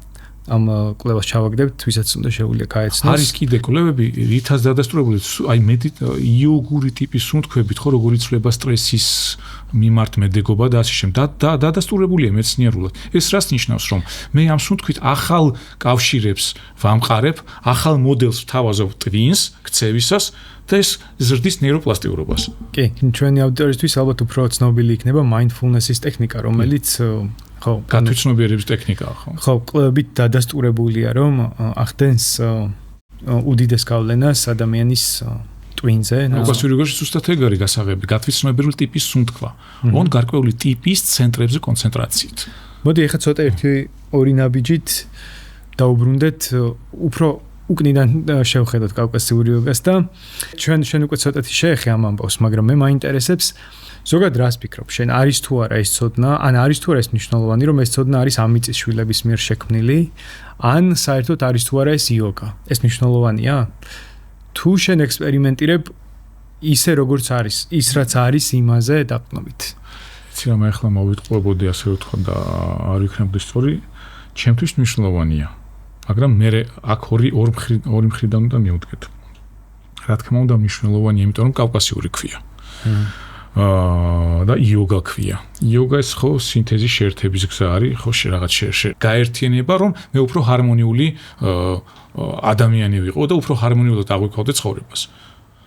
ამ კვლევას ჩავაგდებთ, ვისაც უნდა შეუძლია გაეცნოს. არის კიდე კვლევები, რითაც დადასტურებული, აი იოგური ტიპის სუნთქვებით, ხო როგორ იცვლება სტრესის მიმართ მედეგობა და ასე შემდეგ. დადასტურებულია მეცნიერულად. ეს რას ნიშნავს, რომ მე ამ სუნთქვით ახალ კავშირებს ვამყარებ, ახალ მოდელს ვთავაზობ twins ქცევისას და ეს ზრდის ნეიროპლასტიურობას. კი, ჩვენი აუდიტორისთვის ალბათ უფრო ცნობილი იქნება mindfulness-ის ტექნიკა, რომელიც ხო, გათვითცნობიერების ტექნიკაა, ხო? ხო, კვლევებით დადასტურებულია, რომ ახდენს უდიდეს გავლენას ადამიანის twins-ზე. უკაცური როგორ ზუსტად ეგ არის გასაღები, გათვითცნობიერული ტიპის სუნთქვა. On გარკვეული ტიპის ცენტრებზე კონცენტრაციით. მოდი ახლა ცოტა ორი ნაბიჯით დაუბრუნდეთ უფრო უკნიდან შევხედოთ კავკასიური იოგას და ჩვენ უკვე ცოტათი შეეხე ამ ამბავს, მაგრამ მე მაინტერესებს ზოგადად რას ფიქრობ? შენ არის თუ არა ეს ცოდნა, ან არის თუ არა ეს მნიშვნელოვანი, რომ ეს ცოდნა არის ამიწის შვილების მიერ შექმნილი, ან საერთოდ არის თუ არა ეს იოგა? ეს მნიშვნელოვანია? თუ შენ ექსპერიმენტირებ ისე როგორც არის, ის რაც არის იმაზე დაყნობით. იცი რა მე ახლა მოვიტყუებოდი ასე ვთქვა და არ ვიქნებდი სწორი, ჩემთვის მნიშვნელოვანია. მაგრამ მე აქ ორი მხრიდან უნდა მივუდგეთ. რა თქმა უნდა მნიშვნელოვანია, იმიტომ რომ კავკასიური ქვია. და იოგა ქვია. იოგა ეს ხო სინთეზის შეერთების გზა არის, ხო რაღაც გაერთიანება, რომ მე უფრო ჰარმონიული ადამიანი ვიყო და უფრო ჰარმონიულად აღვიქვავდე ცხოვრებას.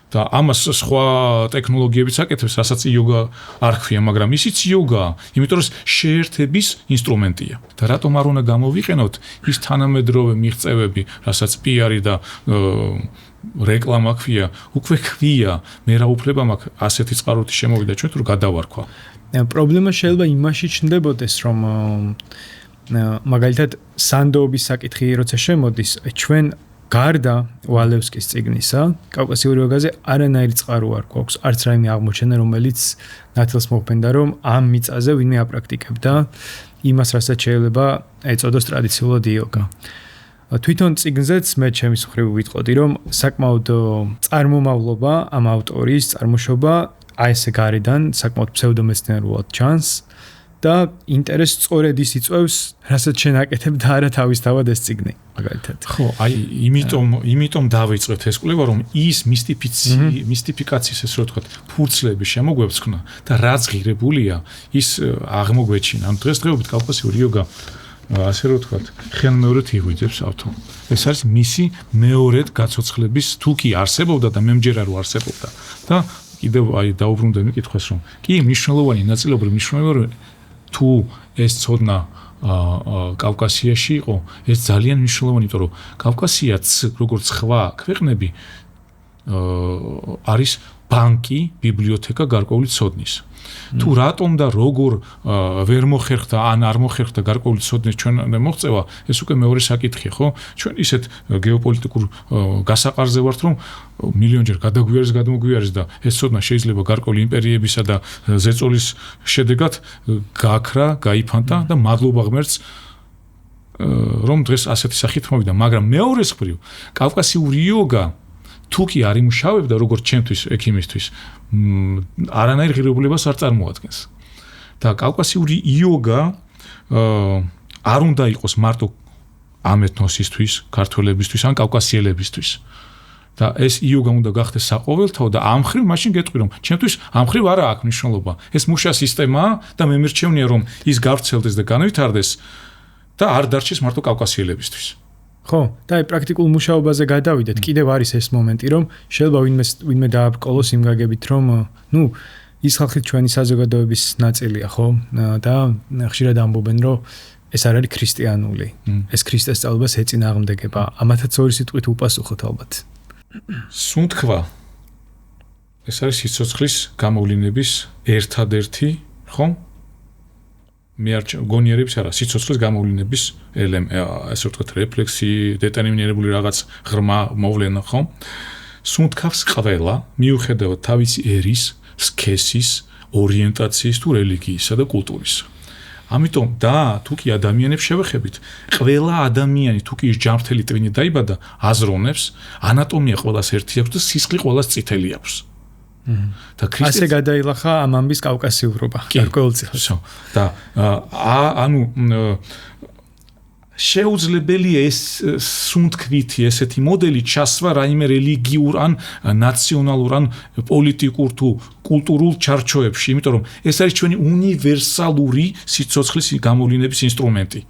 და ამას სხვა ტექნოლოგიებიც აკეთებს, რასაც იოგა არ ქვია, მაგრამ ისიც იოგაა, იმიტომ რომ შეერთების ინსტრუმენტია. და რატომ არ უნდა გამოვიყენოთ ის თანამედროვე მიღწევები, რასაც PR და რეკლამა ქვია, უკვე ქვია, მე რა უფლება მაქვს ასეთი წყაროთი შემოვიდა ჩვენ თუ გადავარქვა. პრობლემა შეიძლება იმაში ჩნდებოდეს, რომ მაგალითად სანდოობის საკითხი როცა შემოდის, ჩვენ გარდა ვალევსკის წიგნისა, კავკასიური იოგაზე არანაირი წყარო არ გვაქვს, არც რაიმე აღმოჩენა, რომელიც ნათელს მოხმენდა, რომ ამ მიწაზე ვინმე აპრაქტიკებდა იმას, რასაც შეიძლება ეწოდოს ტრადიციულად იოგა. თვითონ წიგნზეც მე ჩემის მხრივ ვიტყოდი, რომ საკმაოდ წარმომავლობა ამ ავტორის წარმოშობა აი ესე გარედან საკმაოდ ფსევდომეცნიერულად ჩანს და ინტერესს სწორედ ის იწვევს, რასაც შენ აკეთებ და არა თავისთავად ეს წიგნი, მაგალითად. ხო, აი იმიტომ დავიწყეთ ეს კვლევა, რომ ის მისტიფიკაციის ეს რო ვთქვათ, ფურცლები შემოგვეცქნა და რაც ღირებულია, ის აღმოგვეჩინა. ამ დღესდღეობით კავკასიური იოგა ასე რო ვთქვათ, ხელმეორედ იღვიძებს ავთო. ეს არის მისი მეორედ გაცოცხლების თუ კი არსებობდა და მე მჯერა რომ არსებობდა. და კიდევ აი დაუბრუნდე მიკითხეს, რომ კი მნიშვნელოვანი ნაწილობრივ მნიშვნელოვანი თუ ეს ცოდნა კავკასიაში იყო, ეს ძალიან მნიშვნელოვანი, იმიტომ რომ კავკასიაც როგორც სხვა ქვეყნები არის ბანკი, ბიბლიოთეკა გარკვეული ცოდნის. თუ რატომ და როგორ ვერ მოხერხდა ან არ მოხერხდა გარკვეული ცოდნის ჩვენ მოღწევა, ეს უკვე მეორე საკითხია, ხო? ჩვენ ისეთ გეოპოლიტიკურ გასაყარზე ვართ, რომ მილიონჯერ გადმოგვიარეს და ეს ცოდნა შეიძლება გარკვეული იმპერიებისა და ზეწოლის შედეგად გაქრა, გაიფანტა და მადლობა ღმერთს რომ დღეს ასეთი სახით მოვიდა, მაგრამ მეორეს მხრივ კავკასიური იოგა თუ კი არ იმუშავებდა როგორც ჩემთვის ექიმისთვის, არანაირ ღირებულებას არ წარმოადგენს. და კავკასიური იოგა არ უნდა იყოს მარტო ამ ეთნოსისთვის, ქართველებისთვის ან კავკასიელებისთვის. და ეს იოგა უნდა გახდეს საყოველთაო და ამ ხრივ მაშინ გეტყვი რომ ჩემთვის ამ ხრივ არა აქვს მნიშვნელობა. ეს მუშა სისტემაა და მე მერჩევნია რომ ის გავრცელდეს და განვითარდეს და არ დარჩეს მარტო კავკასიელებისთვის. ხო, და აი პრაქტიკულ მუშაობაზე გადავიდეთ. კიდევ არის ეს მომენტი, რომ შეიძლება ვინმე დააბრკოლოს იმ გაგებით, რომ ის ხალხი ჩვენი საზოგადოების ნაწილია, ხო? და ხშირად ამბობენ, რომ ეს არ არის ქრისტიანული. ეს ქრისტეს სწავლებას ეწინააღმდეგება. ამათაც ორი სიტყვით უპასუხოთ ალბათ. სუნთქვა ეს არის სიცოცხლის გამოვლინების ერთადერთი, ხო? მე არ გონიერებს არა სიცოცხლის გამოვლენების ასე ვთქვათ რეფლექსი დეტერმინირებული რაღაც ღრმა მოვლენა ხო სუნთქავს ყველა მიუხედავად თავისი ერის სქესის ორიენტაციის თუ რელიგიისა და კულტურის ამიტომ და თუ კი ადამიანებს შევეხებით ყველა ადამიანი თუ კი ის ჯანმრთელი ტვინი დაიბადა აზროვნებს ანატომია ყველას ერთი აქვს და სისხლი ყველას წითელი აქვს და ასე გადაილახა ამ ამბის კავკასიურობა გარკვეულწილად და ანუ შეუძლებელია ეს სუნთქვითი ესეთი მოდელი ჩასვა რაიმე რელიგიურ ან ნაციონალურ ან პოლიტიკურ თუ კულტურულ ჩარჩოებში, იმიტომ რომ ეს არის ჩვენი უნივერსალური სიცოცხლის გამოვლენების ინსტრუმენტი.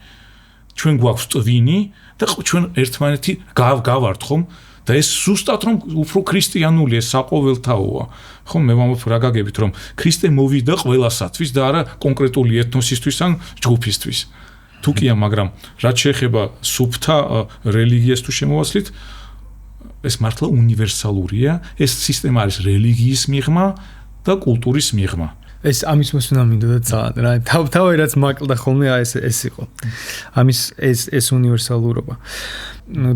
ჩვენ გვაქვს ტვინი და ჩვენ ერთმანეთი გავართ ხომ და ეს ზუსტად რომ უფრო ქრისტიანულია, საყოველთაოა. ხომ მე ვამბობ რა გაგებით რომ ქრისტე მოვიდა ყველასათვის და არა კონკრეტული ეთნოსისთვის ან ჯგუფისთვის. თუკია, მაგრამ რაც შეეხება სუფთა რელიგიას თუ შემოვასვლით, ეს მართლა უნივერსალურია, ეს სისტემა არის რელიგიის მიღმა და კულტურის მიღმა. ეს ამის მოსვენა მინდოდა ძალიან რა თავი რაც მაკლდა ხოლმე ეს იყო. ამის ეს უნივერსალურობა.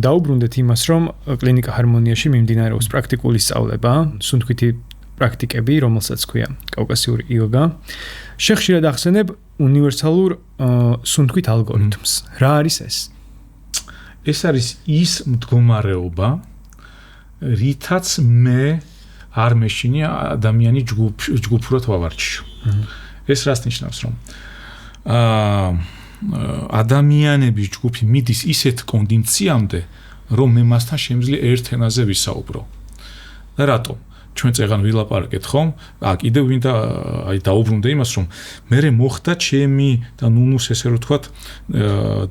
დაუბრუნდეთ იმას, რომ კლინიკა ჰარმონიაში მიმდინარეობს პრაქტიკული სწავლება, სუნთქვითი პრაქტიკები, რომელსაც ქვია კავკასიური იოგა. შეხშირად ახსენებ უნივერსალურ სუნთქვით ალგორითმს. რა არის ეს? ეს არის ის მდგომარეობა, რითაც მე არ მეშინია ადამიანი ჯგუფურად ვავარჩიო. ეს რას ნიშნავს, რომ ადამიანების ჯგუფი მიდის ისეთ კონდიციამდე, რომ მე მასთან შემიძლია ერთ ენაზე ვისაუბრო. და რატომ? ჩვენ წეგან ვილაპარაკეთ ხომ? კიდევ ვინდა დაუბრუნდა იმას, რომ მე მოხდა ჩემი და ნუნუს ესე რომ ვთქვათ,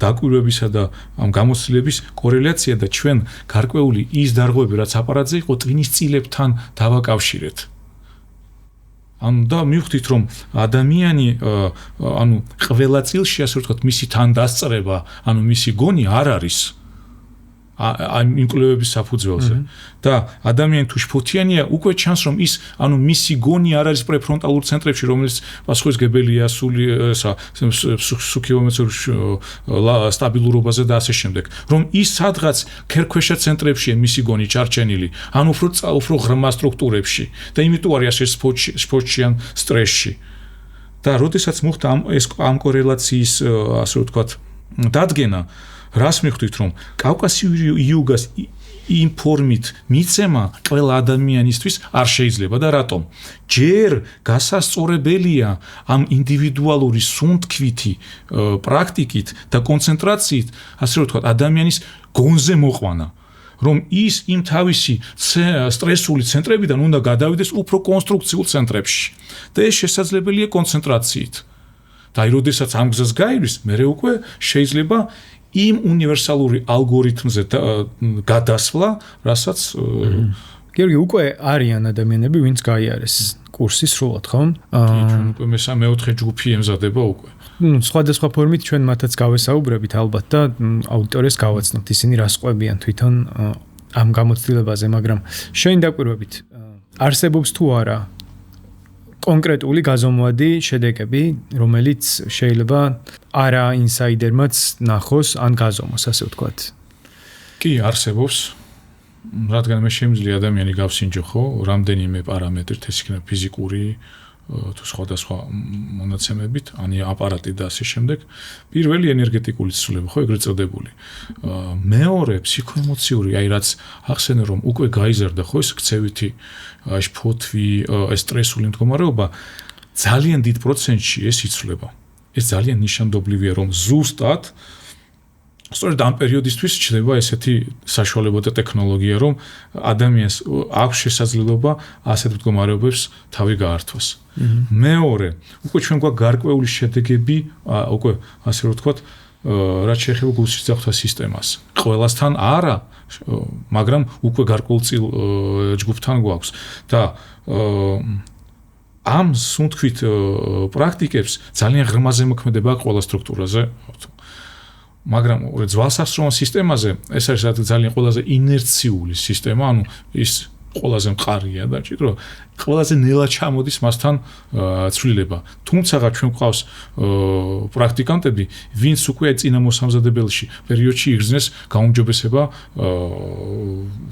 დაკვირვებისა და ამ გამოცდილების კორელაცია და ჩვენ გარკვეული ის დარღვევები, რაც აპარატზე იყო, ტვინის წილებთან დავაკავშირეთ. ანუ და მივხვდით, რომ ადამიანი, ანუ ყველა წილში ასე ვთქვათ, მისი თანდასწრება, ანუ მისი გონი არ არის ამ ინკლევების საფუძველზე და ადამიანი თუ შფოთიანია უკვე ჩანს რომ ის ანუ მისი გონი არ არის პრეფრონტალურ ცენტრებში რომელიც პასუხისგებელია სული სუქიომეტრიის სტაბილურობაზე და ასე შემდეგ რომ ის სადღაც ქერქვეშა ცენტრებშია მისი გონი ჩარჩენილი ან უფრო ღრმა სტრუქტურებში და იმიტომ არის ასე სპორტში ან სტრესში და როდესაც მოხდა ამ კორელაციის ასე ვთქვათ დადგენა რას მიხვდით რომ კავკასიური იოგას იმ ფორმით მიცემა ყველა ადამიანისთვის არ შეიძლება და რატომ? ჯერ გასასწორებელია ამ ინდივიდუალური სუნთქვითი პრაქტიკით და კონცენტრაციით, ასე რომ ვთქვათ, ადამიანის გონზე მოყვანა, რომ ის იმ თავისი სტრესული ცენტრებიდან უნდა გადავიდეს უფრო კონსტრუქციულ ცენტრებში და ეს შესაძლებელია კონცენტრაციით. და აი, როდესაც ამ გზას გაივლის, მერე უკვე შეიძლება იმ უნივერსალური ალგორითმზე გადასვლა, რასაც გიორგი უკვე არიან ადამიანები, ვინც გაიარეს კურსი სრულად, ხო? ჩვენ უკვე მე-4 ჯგუფი ემზადება უკვე. სხვადასხვა ფორმით ჩვენ მათაც გავესაუბრებით ალბათ და აუდიტორიას გავაცნობთ ისინი რას ყვებიან თვითონ ამ გამოცდილებაზე, მაგრამ შენ დაკვირვებით არსებობს თუ არა კონკრეტული გაზომვადი შედეგები, რომელიც შეიძლება არა ინსაიდერმაც ნახოს ან გაზომოს, ასე ვთქვათ. კი, არსებობს. რადგან მე შემიძლია ადამიანი გავსინჯო, ხო, რამდენიმე პარამეტრით, ეს იქნება ფიზიკური თუ სხვადასხვა მონაცემებით, ან აპარატი და ასე შემდეგ. პირველი ენერგეტიკული ცვლილება, ხო, ეგრეთ წოდებული. მეორე ფსიქოემოციური, აი რაც ახსენე რომ უკვე გაიზარდა, ხო, ეს ქცევითი შფოთვი, ეს სტრესული მდგომარეობა ძალიან დიდ პროცენტში ეს იცვლება. ეს ძალიან ნიშანდობლივია, რომ ზუსტად სწორედ ამ პერიოდისთვის ჩნდება ესეთი საშუალება და ტექნოლოგია, რომ ადამიანს აქვს შესაძლებლობა ასეთ მდგომარეობებს თავი გაართვას. მეორე, უკვე ჩვენ გვაქვს გარკვეული შედეგები, უკვე ასე რომ ვთქვათ, რაც შეეხება გულსისხლძარღვთა სისტემას. ყველასთან არა, მაგრამ უკვე გარკვეულწილ ჯგუფთან გვაქვს და ამ სუნთქვით პრაქტიკებს ძალიან ღრმა ზემოქმედება აქვს ყველა სტრუქტურაზე. მაგრამ ძვალსასროლ სისტემაზე ეს არის ძალიან ყველაზე ინერციული სისტემა, ანუ ის ყველაზე მყარია და ჭიდრო ყველაზე ნელა ჩამოდის მასთან ცვლილება. თუმცა ჩვენ გვყავს პრაქტიკანტები, ვინც უკვე წინა მოსამზადებელში პერიოდში იგრძნეს გაუმჯობესება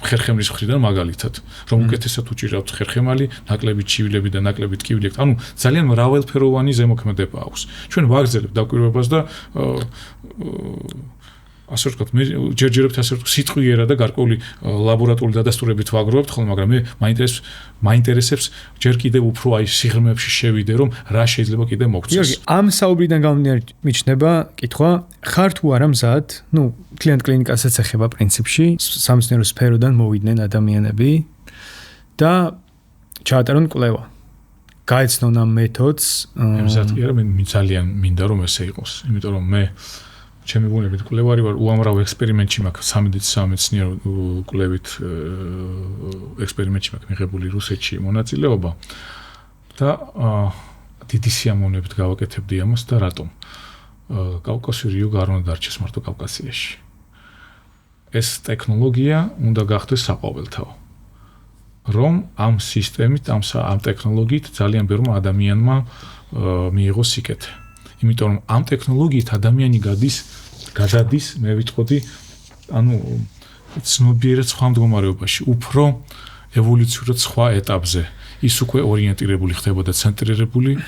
ხერხემლის მხრიდან მაგალითად, რომ უკეთესად უჭირავთ ხერხემალი, ნაკლებით ჩივილები და ნაკლებით ტკივილი. ანუ ძალიან მრავალფეროვანი ზემოქმედება აქვს. ჩვენ ვაგრძელებთ დაკვირვებას და ასე ვთქვათ, მე ჯერჯერობით ასე ვთქვათ, სიტყვიერად და გარკვეული ლაბორატორიული დადასტურებით ვაგროვებთ ხოლმე, მაგრამ მე მაინტერესებს ჯერ კიდევ უფრო აი სიღრმეებში შევიდე, რომ რა შეიძლება კიდე მოგწეს. გიორგი, ამ საუბრიდან გამომდინარე მიჩნდება კითხვა, ხარ თუ არა მზად, კლიენტ კლინიკასაც ეხება პრინციპში, სამეცნიერო სფეროდან მოვიდნენ ადამიანები და ჩაატარონ კვლევა. გაეცნონ ამ მეთოდს. მზად კი არა, მე ძალიან მინდა რომ ესე იყოს, იმიტომ რომ მე ჩემი ბუნებით კვლევარი ვარ, უამრავ ექსპერიმენტში მაქვს სამეცნიერო კვლევით ექსპერიმენტში მაქვს მიღებული რუსეთში მონაწილეობა და დიდი სიამოვნებით გავაკეთებდი ამას და რატომ? კავკასიური იოგა არ უნდა დარჩეს მარტო კავკასიაში. ეს ტექნოლოგია უნდა გახდეს საყოველთაო. რომ ამ სისტემით, ამ ტექნოლოგიით ძალიან ბევრმა ადამიანმა მიიღოს სიკეთე. იმიტომ რომ ამ ტექნოლოგიით ადამიანი გადადის, მე ვიტყოდი, ანუ ცნობიერად სხვა მდგომარეობაში, უფრო ევოლუციურად სხვა ეტაპზე. ის უკვე ორიენტირებული ხდებოდა ცენტრირებული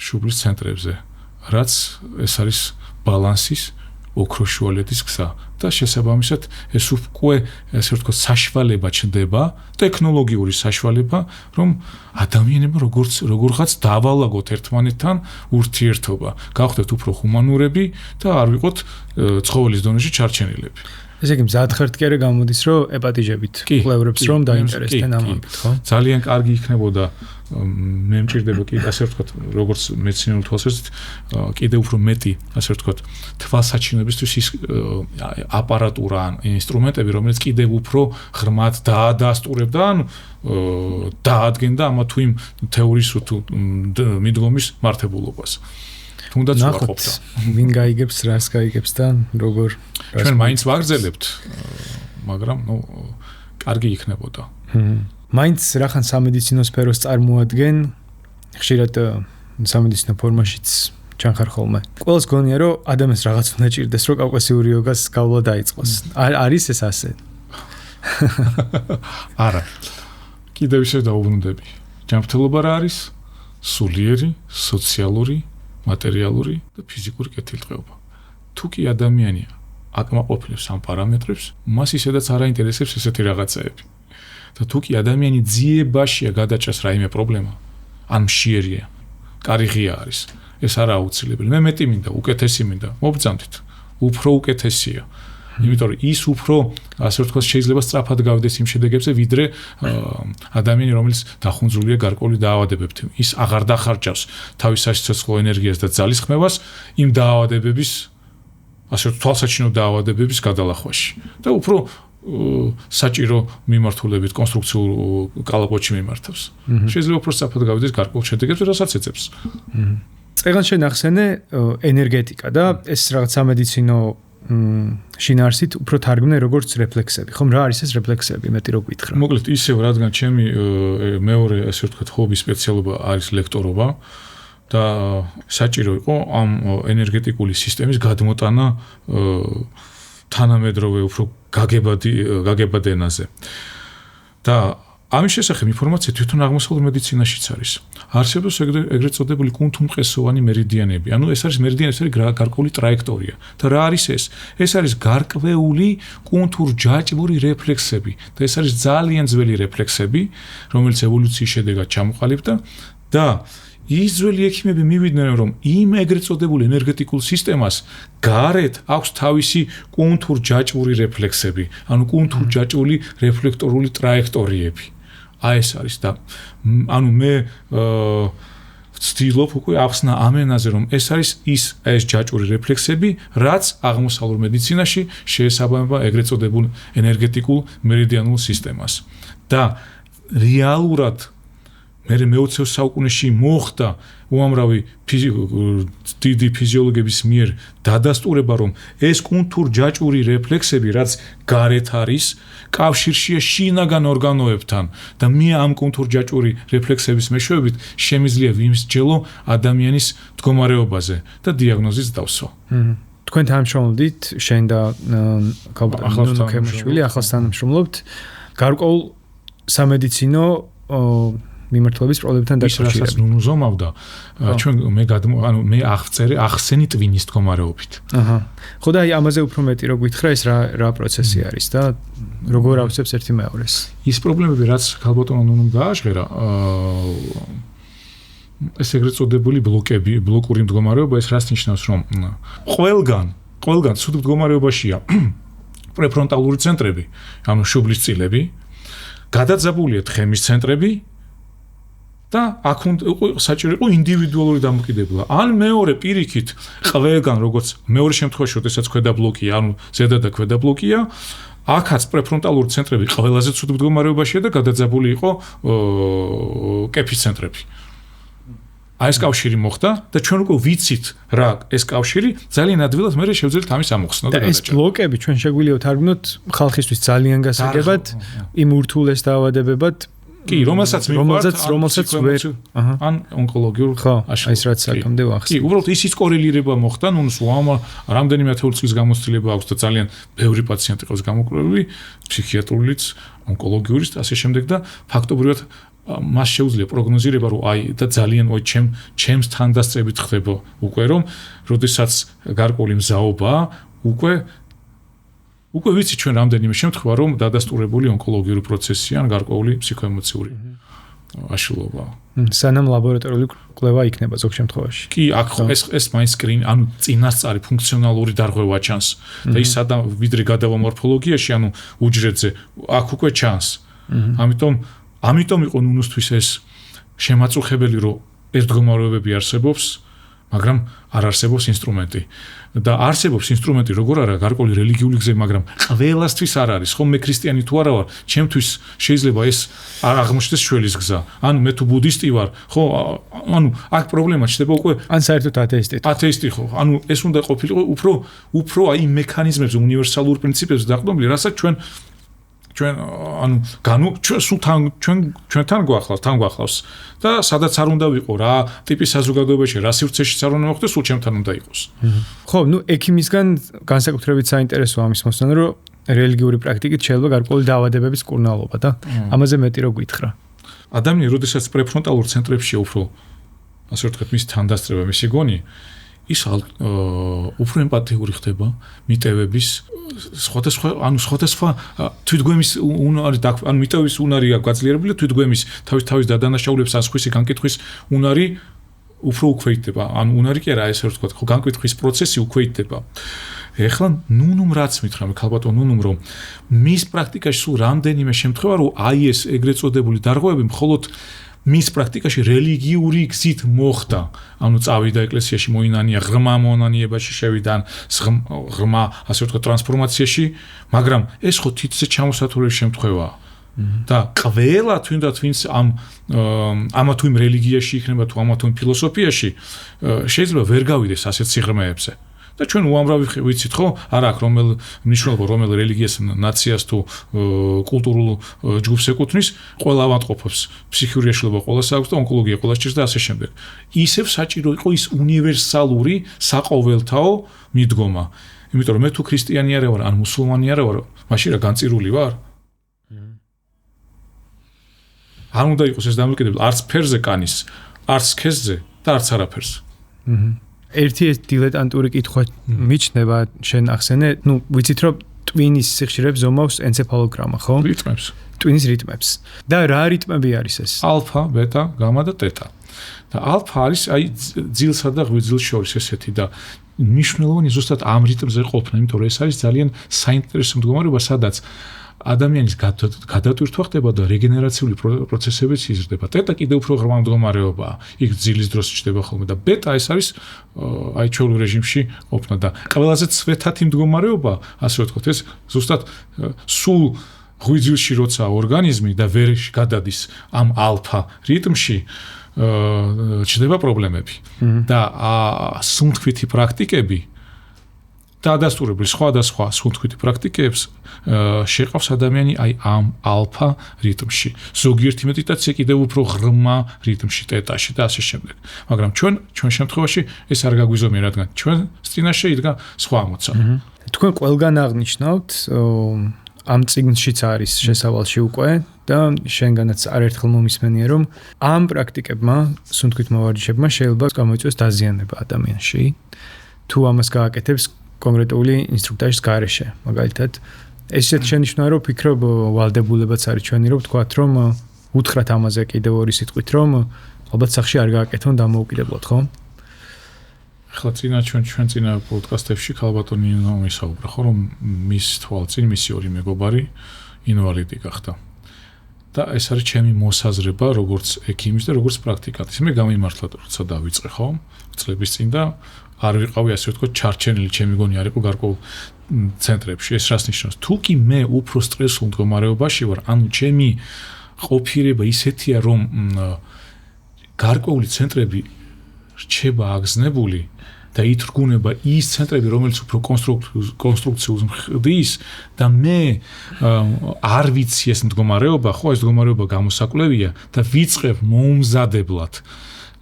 შუბლის ცენტრებზე, რაც ეს არის ბალანსის ოქროს შუალედის გზა და შესაბამისად ეს უკვე ესე ვთქვათ საშუალება ჩნდება, ტექნოლოგიური საშუალება, რომ ადამიანებმა როგორღაც დაავალაგოთ ერთმანეთთან ურთიერთობა, გავხდეთ უფრო ჰუმანურები და არ ვიყოთ ცხოველის დონეში ჩარჩენილები. ესე იგი მზად ხართ კი არა გამოდის რომ ეპატიჟებით კვლევრებს რომ დაინტერესდნენ ამით, ხო? ძალიან კარგი იქნებოდა მე მჭირდება კი ასე ვთქვათ, როგორც მეცნიერულ თვალსაზრისით, კიდევ უფრო მეტი, ასე ვთქვათ, თვალსაჩინოებისთვის ის აპარატურა ან ინსტრუმენტები, რომელიც კიდევ უფრო ღრმად დაადასტურებდა, ან დაადგენდა ამა თუ იმ თეორიის თუ მიდგომის მართებულობას. თუნდაც უარყოფდა. ვინ გაიგებს, რას გაიგებს და როგორ ჩვენ მაინც ვაგრძელებთ, მაგრამ კარგი იქნებოდა. მაინც რახან სამედიცინო სფეროს წარმოადგენ, ხშირად სამედიცინო ფორმაშიც ჩანხარ ხოლმე. ყველას გონია რომ ადამიანს რაღაც უნდა ჭირდეს, რომ კავკასიური იოგას გავლა დაიწყოს. არის ეს ასე? არა. კიდევ ისე დაუბრუნდები. ჯანმრთელობა რა არის? სულიერი, სოციალური, მატერიალური და ფიზიკური კეთილდღეობა. თუ კი ადამიანია აკმაყოფილებს ამ პარამეტრებს, მას ისედაც არ აინტერესებს ესეთი რაღაცაები. და თუ კი ადამიანი ძიებაშია გადაჭრას რაიმე პრობლემა, ან მშიერია, კარიღია არის, ეს არა აუცილებელი. მე მეტი მინდა, უკეთესი მინდა, მობრძანდით, უფრო უკეთესია. იმიტომ რომ ის უფრო, ასე ვთქვათ, შეიძლება სწრაფად გავიდეს იმ შედეგებზე, ვიდრე ადამიანი, რომელიც დახუნძულია გარკვეული დაავადებებით. ის აღარ დახარჯავს თავის სიცოცხლე ენერგიას და ძალის ხმევას იმ დაავადებების, ასე ვთქვათ, თვალსაჩინო დაავადებების გადალახვაში. და უფრო საჭირო მიმართულებით კონსტრუქციულ კალაპოტში მიმართავს. შეიძლება უფრო სწრაფად გავიდეს გარკვეულ შედეგებზე, რასაც ეწევს. წეგან შენახსენე ენერგეტიკა და ეს რაღაც სამედიცინო შინაარსით უფრო თარგმნე როგორც რეფლექსები. ხომ რა არის ეს რეფლექსები? მეტი რო გითხრა. მოკლედ ისევ, რადგან ჩემი მეორე, ასე ვთქვათ, ჰობი სპეციალობა არის ლექტორობა და საჭირო იყო ამ ენერგეტიკული სისტემის გადმოტანა თანამედროვე უფრო გაგებად ენაზე. და ამის შესახებ ინფორმაცია თვითონ აღმოსავლურ მედიცინაშიც არის. არსებობს ეგრეთ წოდებული კუნთუმყესოვანი მერიდიანები. ანუ ეს არის მერიდიანი, ეს არის გარკვეული ტრაექტორია. და რა არის ეს? ეს არის გარკვეული კუნთურჯაჭვური რეფლექსები და ეს არის ძალიან ძველი რეფლექსები, რომელიც ევოლუციის შედეგად ჩამოყალიბდა და ის ძველი ექიმები მივიდნენ, რომ იმ ეგრეთ წოდებულ ენერგეტიკულ სისტემას გარეთ აქვს თავისი კუნთურჯაჭვური რეფლექსები, ანუ კუნთურჯაჭვული რეფლექტორული ტრაექტორიები. აი ეს არის და ანუ მე ვცდილობ უკვე ახსნა ამ ენაზე, რომ ეს არის ეს ჯაჭვური რეფლექსები, რაც აღმოსავლურ მედიცინაში შეესაბამება ეგრეთ წოდებულ ენერგეტიკულ მერიდიანულ სისტემას. და რეალურად მე მე-20 საუკუნეში მოხდა უამრავი დიდი ფიზიოლოგების მიერ დადასტურება, რომ ეს კუნთურ-ჯაჭვური რეფლექსები, რაც გარეთ არის, კავშირშია შინაგან ორგანოებთან და მე ამ კუნთურ-ჯაჭვური რეფლექსების მეშვეობით შემიძლია ვიმსჯელო ადამიანის მდგომარეობაზე და დიაგნოზის დავსვა. თქვენ თანამშრომლობთ, შენ და ნუნო ქემოშვილი, ახლოს თანამშრომლობთ გარკვეულ სამედიცინო მიმართულების პრობლემებთან დაკავშირებით. რასაც ნუნო ზომავდა, ჩვენ მე ახსენი ტვინის მდგომარეობით. ხო და აი ამაზე უფრო მეტი რო გითხრა, ეს რა პროცესი არის და როგორ ავსებს ერთი მეორეს. ის პრობლემები, რაც ქალბატონო ნუნომ გააჟღერა, ეს ეგრეთ წოდებული ბლოკური მდგომარეობა, ეს რას ნიშნავს, რომ ყველგან ცუდ მდგომარეობაშია პრეფრონტალური ცენტრები, ანუ შუბლის წილები, გადაძაბულია თხემის ცენტრები და აქ საჭირო იყო ინდივიდუალური დამოკიდებულა. ან მეორე პირიქით ყველგან, როგორც მეორე შემთხვევაში, როდესაც ქვედა ბლოკია, ანუ ზედა და ქვედა ბლოკია, აქაც პრეფრონტალური ცენტრები ყველაზე ცუდ მდგომარეობაშია და გადაძაბული იყო კეფის ცენტრები. აი ეს კავშირი მოხდა და ჩვენ უკვე ვიცით რა ეს კავშირი ძალიან ადვილად მე შევძლებთ ამის ამოხსნა და ეს ბლოკები ჩვენ შეგვიძლია ვთარგმნოთ ხალხისთვის ძალიან გასაგებად იმ ურთულეს დაავადებებად კი რომელსაც ვერ ან ონკოლოგიურ აშლილობას ეს რაც აქამდე ვახსენე კი უბრალოდ ისიც კორელირება მოხდა ნუ რამდენიმე ათეული წლის გამოცდილება აქვს და ძალიან ბევრი პაციენტი ყავს გამოკვლევი ფსიქიატრულიც ონკოლოგიურიც და ასე შემდეგ და ფაქტობრივად მას შეუძლია პროგნოზირება რომ აი და ძალიან ჩემს თანდასწრებით ხდება უკვე რომ როდესაც გარკვეული მზაობაა უკვე ვიცი ჩვენ რამდენიმე შემთხვევა რომ დადასტურებული ონკოლოგიური პროცესია ან გარკვეული ფსიქოემოციური აშლილობა სანამ ლაბორატორიული კვლევა იქნება ზოგ შემთხვევაში კი აქ ეს მაინც სკრინ ანუ წინასწარი ფუნქციონალური დარღვევა ჩანს და ის სადამ ვიდრე გადავა მორფოლოგიაში ანუ უჯრედზე აქ უკვე ჩანს ამიტომ იყო ნუნოსთვის ეს შემაწუხებელი რომ ეს მდგომარეობები არსებობს მაგრამ არ არსებობს ინსტრუმენტი და არსებობს ინსტრუმენტი როგორ არა გარკვეული რელიგიური გზები მაგრამ ყველასთვის არ არის ხომ მე ქრისტიანი თუ არა ვარ ჩემთვის შეიძლება ეს არ აღმოჩნდეს შველის გზა ანუ მე თუ ბუდისტი ვარ ხო ანუ აქ პრობლემა ჩნდება უკვე ან საერთოდ ათეისტი ხო ანუ ეს უნდა ყოფილიყო უფრო აი მექანიზმებზე უნივერსალურ პრინციპებზე დაყრდნობილი რასაც ჩვენ ჩვენთან გვახლავს და სადაც არ უნდა ვიყო რა ტიპის საზოგადოებაში რა სივრცეშიც არ უნდა მოხდეს სულ ჩემთან უნდა იყოს ხო ნუ ექიმისგან განსაკუთრებით საინტერესოა ამის მოსწონა რომ რელიგიური პრაქტიკით შეიძლება გარკვეული დაავადებების მკურნალობა და ამაზე მეტი რო გითხრა ადამიანი როდესაც პრეფრონტალურ ცენტრებშია უფრო ასე ვთქვათ მისი თანდასწრება მისი გონი ის უფრო ემპათიური ხდება მიტევების სხვადასხვა თვითგვემის უნარი ანუ მიტევის უნარი გაძლიერებული თვითგვემის თავის დადანაშაულებს ან სხვისი განკითხვის უნარი უფრო უქვეითდება ანუ უნარი კი არა ესე ვთქვათ ხო განკითხვის პროცესი უქვეითდება ეხლა ნუნუმ რაც მითხრა მე ქალბატონ ნუნუმ რომ მის პრაქტიკაში სულ რამდენიმე შემთხვევა რომ აი ეს ეგრეთ წოდებული დარღვევები მხოლოდ მის პრაქტიკაში რელიგიური გზით მოხდა. ანუ წავიდა ეკლესიაში მოინანია ღრმა მონანიებაში შევიდა ღრმა ასე ვთქვათ ტრანსფორმაციაში, მაგრამ ეს ხო თითზე ჩამოსათვლელი შემთხვევაა. და ყველა თუნდაც ვინც ამა თუ იმ რელიგიაში იქნება თუ ამა თუ იმ ფილოსოფიაში შეიძლება ვერ გავიდეს ასეთ სიღრმეებზე. და ჩვენ უამრავი ვიცით ხო არა აქვს მნიშვნელობა რომელ რელიგიას ნაციას თუ კულტურულ ჯგუფს ეკუთვნის ყველა ავადმყოფობს ფსიქიური აშლილობა ყველას აქვს და ონკოლოგია ყველას ჭირს და ასე შემდეგ ისევ საჭირო იყო ის უნივერსალური საყოველთაო მიდგომა იმიტომ რომ მე თუ ქრისტიანი არა ვარ ან მუსულმანი არა ვარ მაშინ რა განწირული ვარ არ უნდა იყოს ეს დამოკიდებული არც ფერზე კანის არც სქესზე და არც არაფერზე ერთი ეს დილეტანტური კითხვა მიჩნდება შენ ახსენე, ნუ ვიცით რომ ტვინის სიხშირეებს ზომავს ენცეფალოგრამა, ხო? ტვინის რიტმებს. და რა რიტმები არის ეს? ალფა, ბეტა, გამა და თეთა. და ალფა არის აი ძილსა და ღვიძლს შორის ესეთი და მნიშვნელოვანი ზუსტად ამ რიტმზე ყოფნა, იმიტომ რომ ეს არის ძალიან საინტერესო მდგომარეობა, სადაც ადამიანის გადატვირთვა ხდება და რეგენერაციული პროცესებიც იზრდება. თეთა კიდევ უფრო ღრმა მდგომარეობაა. იქ ძილის დროს ჩდება ხოლმე და ბეტა ეს არის აი ჩვეულებრივ რეჟიმში ყოფნა და ყველაზე ცვეთათი მდგომარეობა, ასე ვთქვათ, ეს ზუსტად სულ ღვიძლში როცა ორგანიზმი და ვერ გადადის ამ ალფა რიტმში ჩნდება პრობლემები და სუნთქვითი პრაქტიკები დადასტურებული სხვადასხვა სუნთქვითი პრაქტიკებს შეყავს ადამიანი აი ამ ალფა რიტმში. ზოგიერთი მედიტაცია კიდევ უფრო ღრმა რიტმში, ტეტაში და ასე შემდეგ. მაგრამ ჩვენ შემთხვევაში ეს არ გაგვიზომია, რადგან ჩვენ წინაშე იდგა სხვა ამოცანა. თქვენ ყველგან აღნიშნავთ ამ წიგნშიც არის შესავალში უკვე და შენგანაც არერთხელ მომისმენია რომ ამ პრაქტიკებმა სუნთქვით მოვარჯიშებმა შეიძლება გამოიწვიოს დაზიანება ადამიანში თუ ამას გააკეთებს კონკრეტული ინსტრუქტაჟის გარეშე მაგალითად ეს შენიშნაა რომ ფიქრობ ვალდებულებაც არის ჩვენი რომ ვთქვათ რომ უთხრათ ამაზე კიდევ ორი სიტყვით რომ ალბათ სახში არ გააკეთონ დამოუკიდებლად ხო ახლა ჩვენ წინა პოდკასტებში ქალბატონი მისაუბრა ხო რომ მის თვალწინ მისი ორი მეგობარი ინვალიდი გახდა და ეს არის ჩემი მოსაზრება როგორც ექიმის და როგორც პრაქტიკანტის მე გამიმართლა როცა დავიწყე ხო წლების წინ და არ ვიყავი ასე ვთქვათ ჩარჩენილი ჩემი გონი არ იყო გარკვეულ ცენტრებში ეს რას ნიშნავს თუ კი მე უფრო სტრესულ მდგომარეობაში ვარ ანუ ჩემი ყოფილება ისეთია რომ გარკვეული ცენტრები რჩება აგზნებული და ითრგუნება ის ცენტრები რომელიც უფრო კონსტრუქციულს ხდის და მე არ ვიცი ეს მდგომარეობა ხო ეს მდგომარეობა გამოსაკვლევია და ვიწყებ მოუმზადებლად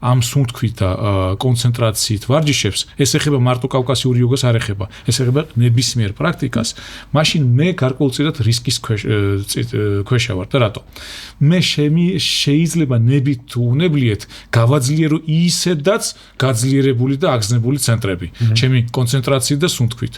ამ სუნთქვით და კონცენტრაციით ვარჯიშებს ეს ეხება მარტო კავკასიური იოგას არ ეხება ეს ეხება ნებისმიერ პრაქტიკას მაშინ მე გარკვეულწილად რისკის ქვეშ ვარ და რატო მე შეიძლება ნებით თუ უნებლიეთ გავაძლიერო ისედაც გაძლიერებული და აგზნებული ცენტრები ჩემი კონცენტრაციით და სუნთქვით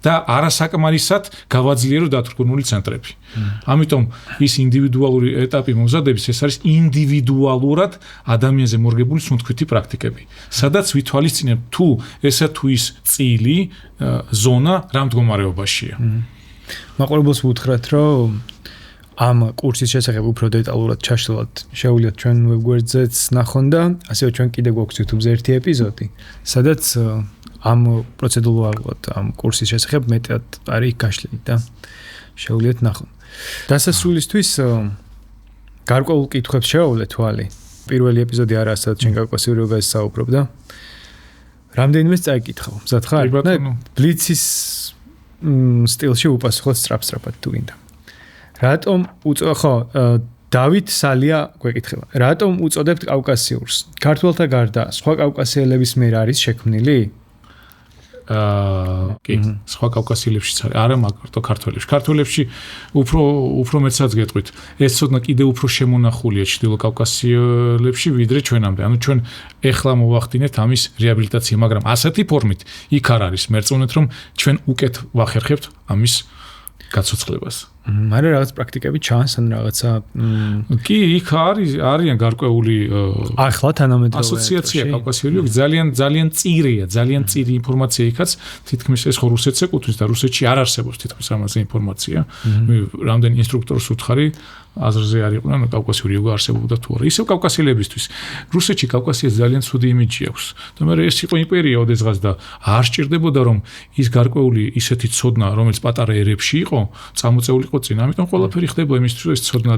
და არასაკმარისად გავაძლიერო დათრგუნული ცენტრები ამიტომ ის ინდივიდუალური ეტაპი მომზადების ეს არის ინდივიდუალურად ადამიანზე მორგებული სუნთქვითი პრაქტიკები. სადაც ვითვალისწინებ თუ ესა თუ ის წილი ზონა რა მდგომარეობაშია. მაყურებელს ვუთხრათ რომ ამ კურსის შესახებ უფრო დეტალურად ჩაშლილად შეუძლიათ ჩვენ ვებგვერდზეც ნახონ და ასევე ჩვენ კიდევ გვაქვს YouTube-ზე ერთი ეპიზოდი, სადაც ამ პროცედურულად ამ კურსის შესახებ მეტად არის გაშლილი და შეუძლიათ ნახონ. დასასრულისთვის გარკვეულ კითხვებს შევავლეთ თვალი. პირველი ეპიზოდი არაა სადაც ჩვენ კავკასიური იოგაზე საუბრობ და რამდენიმეს წაიკითხავ. მზად ხარ? ბლიცის სტილში უპასუხოთ სწრაფ-სწრაფად თუ გინდა. რატომ ხო დავით სალია გვეკითხება. რატომ უწოდებთ კავკასიურს? ქართველთა გარდა სხვა კავკასიელების მიერ არის შექმნილი? კი, სხვა კავკასიელებშიც არის, არა მარტო ქართველებში. ქართველებში უფრო მეცაც გეტყვით. ეს ცოტა კიდევ უფრო შემონახულია ჩრდილო კავკასიელებში, ვიდრე ჩვენამდე. ანუ ჩვენ ეხლა მოვახდინეთ ამის რეაბილიტაცია, მაგრამ ასეთი ფორმით იქ არ არის. მერწმუნეთ რომ ჩვენ უკეთ ვახერხებთ ამის გაცოცხლებას. მაგრამ რაღაც პრაქტიკები ჩანს ან რაღაცა კი იქ არიან გარკვეული ახლა თანამედროვე ასოციაცია კავკასიური ძალიან წირია ძალიან წირი ინფორმაცია იქაც თითქმის ეს ხო რუსეთს ეკუთვნის და რუსეთში არ არსებობს თითქმის ამაზე ინფორმაცია რამდენი ინსტრუქტორს უთხარი აზრზე არ იყვნენ კავკასიური იოგა არსებობდა თუ არა ისევ კავკასიელებისთვის რუსეთში კავკასიას ძალიან ცუდი იმიჯი აქვს და მე ეს იყო იმპერია ოდესღაც და არ სჭირდებოდა რომ ის გარკვეული ისეთი ცოდნა რომელიც პატარა ერებში იყო წამოწეული იყო წინ ამიტომ ყველაფერი ხდება იმისთვის რომ ეს ცოდნა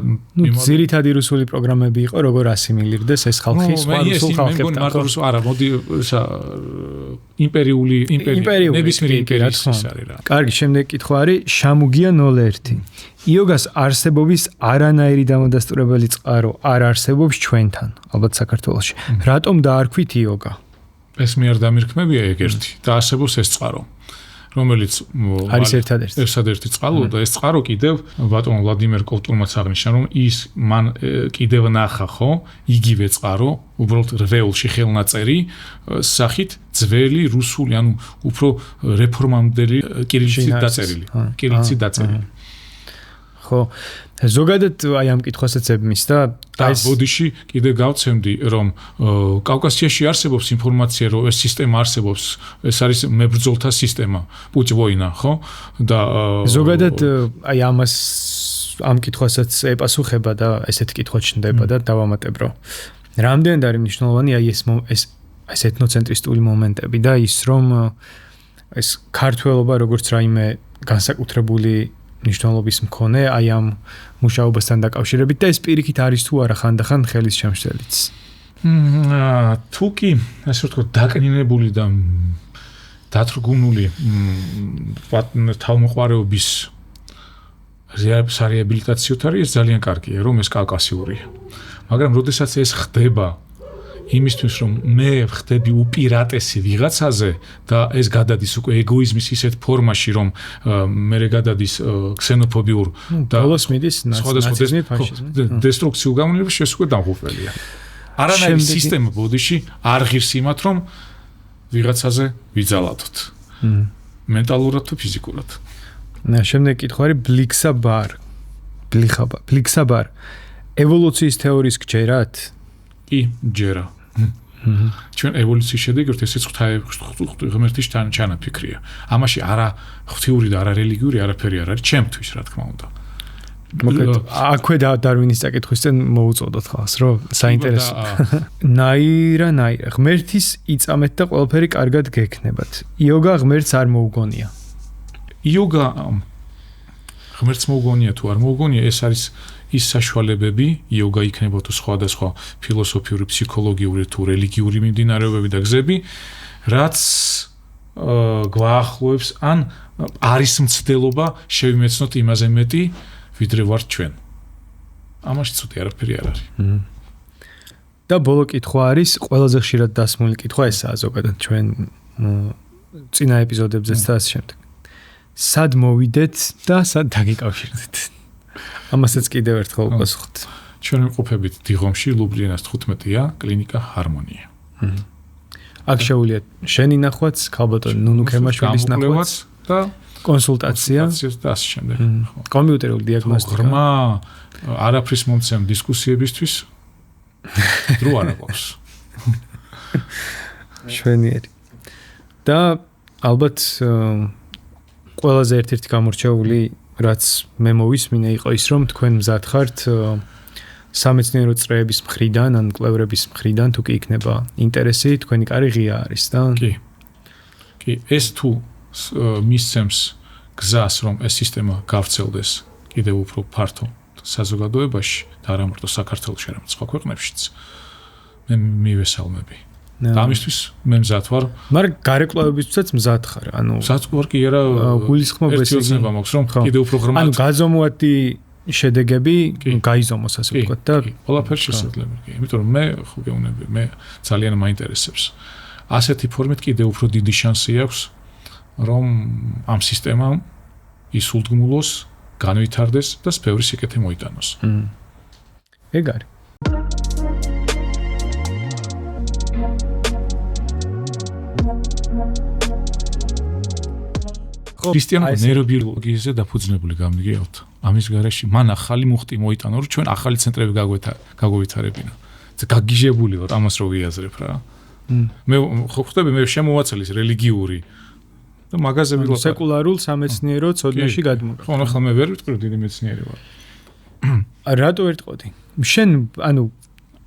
ძირითადი რუსული პროგრამები იყო როგორ ასიმილირდეს ეს ხალხი სხვა რუსულ ხალხებთან მარტო არა მოდი იმპერიული ნებისმიერი იმპერიის არის რა კარგი შემდეგი კითხვა არის შამუგია 01 იოგას არსებობის არანაირი დამადასტურებელი წყარო არ არსებობს ჩვენთან, ალბათ საქართველოში. რატომ დაარქვით იოგა? ეს მე არ დამირქმებია ეგ ერთი და არსებობს ეს წყარო, რომელიც არის ერთადერთი წყარო და ეს წყარო კიდევ ბატონ ვლადიმერ კოვტურმაც აღნიშნა, რომ ის მან კიდევ ნახა, ხო, იგივე წყარო, უბრალოდ რვეულში ხელნაწერი სახით ძველი რუსული, ანუ უფრო რეფორმამდელი კირილიცით დაწერილი. ხო ზოგადად აი ამ კითხვასაც ებმის და ეს ბოდიში კიდე გავცემდი რომ კავკასიაში არსებობს ინფორმაცია რომ ეს სისტემა არსებობს ეს არის მებრძოლთა სისტემა პუჭვოინა ხო და ზოგადად აი ამას ამ კითხვასაც ეპასუხება და ესეთი კითხვა ჩნდება და დავამატებ რომ რამდენად არის მნიშვნელოვანი აი ეს ეთნოცენტრისტული მომენტები და ის რომ ეს ქართველობა როგორც რაიმე განსაკუთრებული მნიშვნელობის მქონე აი ამ მუშაობასთან დაკავშირებით და ეს პირიქით არის თუ არა ხანდახან ხელის შემშლელიც. თუ კი ასე ვთქვათ დაკნინებული და დათრგუნული თავმოყარეობის რეაბილიტაციოთ არის ძალიან კარგია რომ ეს კავკასიურია. მაგრამ როდესაც ეს ხდება იმისთვის რომ მე ხდები უპირატესი ვიღაცაზე და ეს გადადის უკვე ეგოიზმის ისეთ ფორმაში რომ მე გადადის ქსენოფობიურ და ბოლოს მიდის ნაციზმი ფაშიზმი დესტრუქციულ გამონებაში ეს უკვე დამღუპველია. არანაირი სისტემა ბოდიში არ ღირს იმათ რომ ვიღაცაზე ვიძალადოთ. მენტალურად თუ ფიზიკურად. შემდეგ კითხვა არის ბლიქსაბარ ევოლუციის თეორიის გჯერათ? კი, ჯერა. ჩვენ ევოლუციის შედეგად ესეც ღმერთის ჩანაფიქრია. ამაში არა ღვთიური და არა რელიგიური არაფერი არ არის ჩემთვის, რა თქმა უნდა. მოკლედ აქვე დარვინის წაკითხვისთან მოუწოდოთ ხალხს, რომ საინტერესო. ნაირა ღმერთის იწამეთ და ყველაფერი კარგად გექნებათ. იოგა ღმერთს არ მოუგონია. იოგა ღმერთს მოუგონია თუ არ მოუგონია, ეს არის ის საშუალებები, იოგა იქნება თუ სხვადასხვა ფილოსოფიური, ფსიქოლოგიური თუ რელიგიური მიმდინარეობები და გზები, რაც გვაახლოებს ან არის მცდელობა შევიმეცნოთ იმაზე მეტი, ვიდრე ვართ ჩვენ. ამაში ცუდი არაფერი არ არის. და ბოლო კითხვა არის, ყველაზე ხშირად დასმული კითხვა ესაა ზოგადად ჩვენ წინა ეპიზოდებზეც და ასე შემდეგ. სად მოვიდეთ და სად დაგიკავშირდეთ? ამასაც კიდევ ერთხელ უპასუხოთ. ჩვენ ვიმყოფებით დიღომში, ლუბლიანას 15-ია, კლინიკა ჰარმონია. აქ შეუძლია შენი ნახვაც, ქალბატონ ნუნუ ქემაშვილის ნახვაც და კონსულტაცია და ასე შემდეგ. კომპიუტერული დიაგნოსტიკა. ღრმა არაფრის მომცემ დისკუსიებისთვის დრო არ აქვს. შვენიერი. და ალბათ ყველაზე ერთ-ერთი გამორჩეული რაც მე მოვისმინე იყო ის რომ თქვენ მზად ხართ სამეცნიერო წრეების მხრიდან ან კვლევრების მხრიდან თუ კი იქნება ინტერესი თქვენი კარი ღია არის და კი ეს თუ მისცემს გზას რომ ეს სისტემა გავრცელდეს კიდევ უფრო ფართო საზოგადოებაში და არა მარტო საქართველოში, არამედ სხვა ქვეყნებშიც მე მივესალმები. ამისთვის მე მზად ვარ. მაგრამ გარეკვლევებისთვისაც მზად ხარ. ანუ მზად ვარ კი არა გულისხმობა ეს ისება მაქვს რომ კიდევ უფრო ღრმად. ანუ გაზომვადი შედეგები გაიზომოს ასე ვთქვათ და ყველაფერი შესაძლებელია. იმიტომ რომ მე ხო გეუბნები, მე ძალიან მაინტერესებს. ასეთი ფორმით კიდევ უფრო დიდი შანსი აქვს რომ ამ სისტემამ ისულდგმულოს, განვითარდეს და ბევრი სიკეთე მოიტანოს. ეგ არის. ქრისტიანობა ნეირობიოლოგიაზე დაფუძნებული გამიგიოთ. ამის გარეშე მან ახალი მუხტი მოიტანა, რომ ჩვენ ახალი ცენტრები გაგვევითარებინა. გაგიჟებული ვარ ამას რო ვიაზრებ რა. მე ხო ხვდები მე შემოვაცალის რელიგიური და მაგაზები რო სეკულარულ სამეცნიერო ცოდნაში გადმოგა. ხო, ახლა მე ვერ ვიტყვი დიდი მეცნიერი ვარ. რატო ერთყოდი? შენ ანუ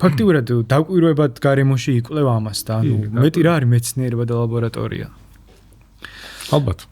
ფაქტიურად დაკვირვებად გარემოში იკვლევ ამას და ანუ მეტი რა არის მეცნიერება და ლაბორატორია. ალბათ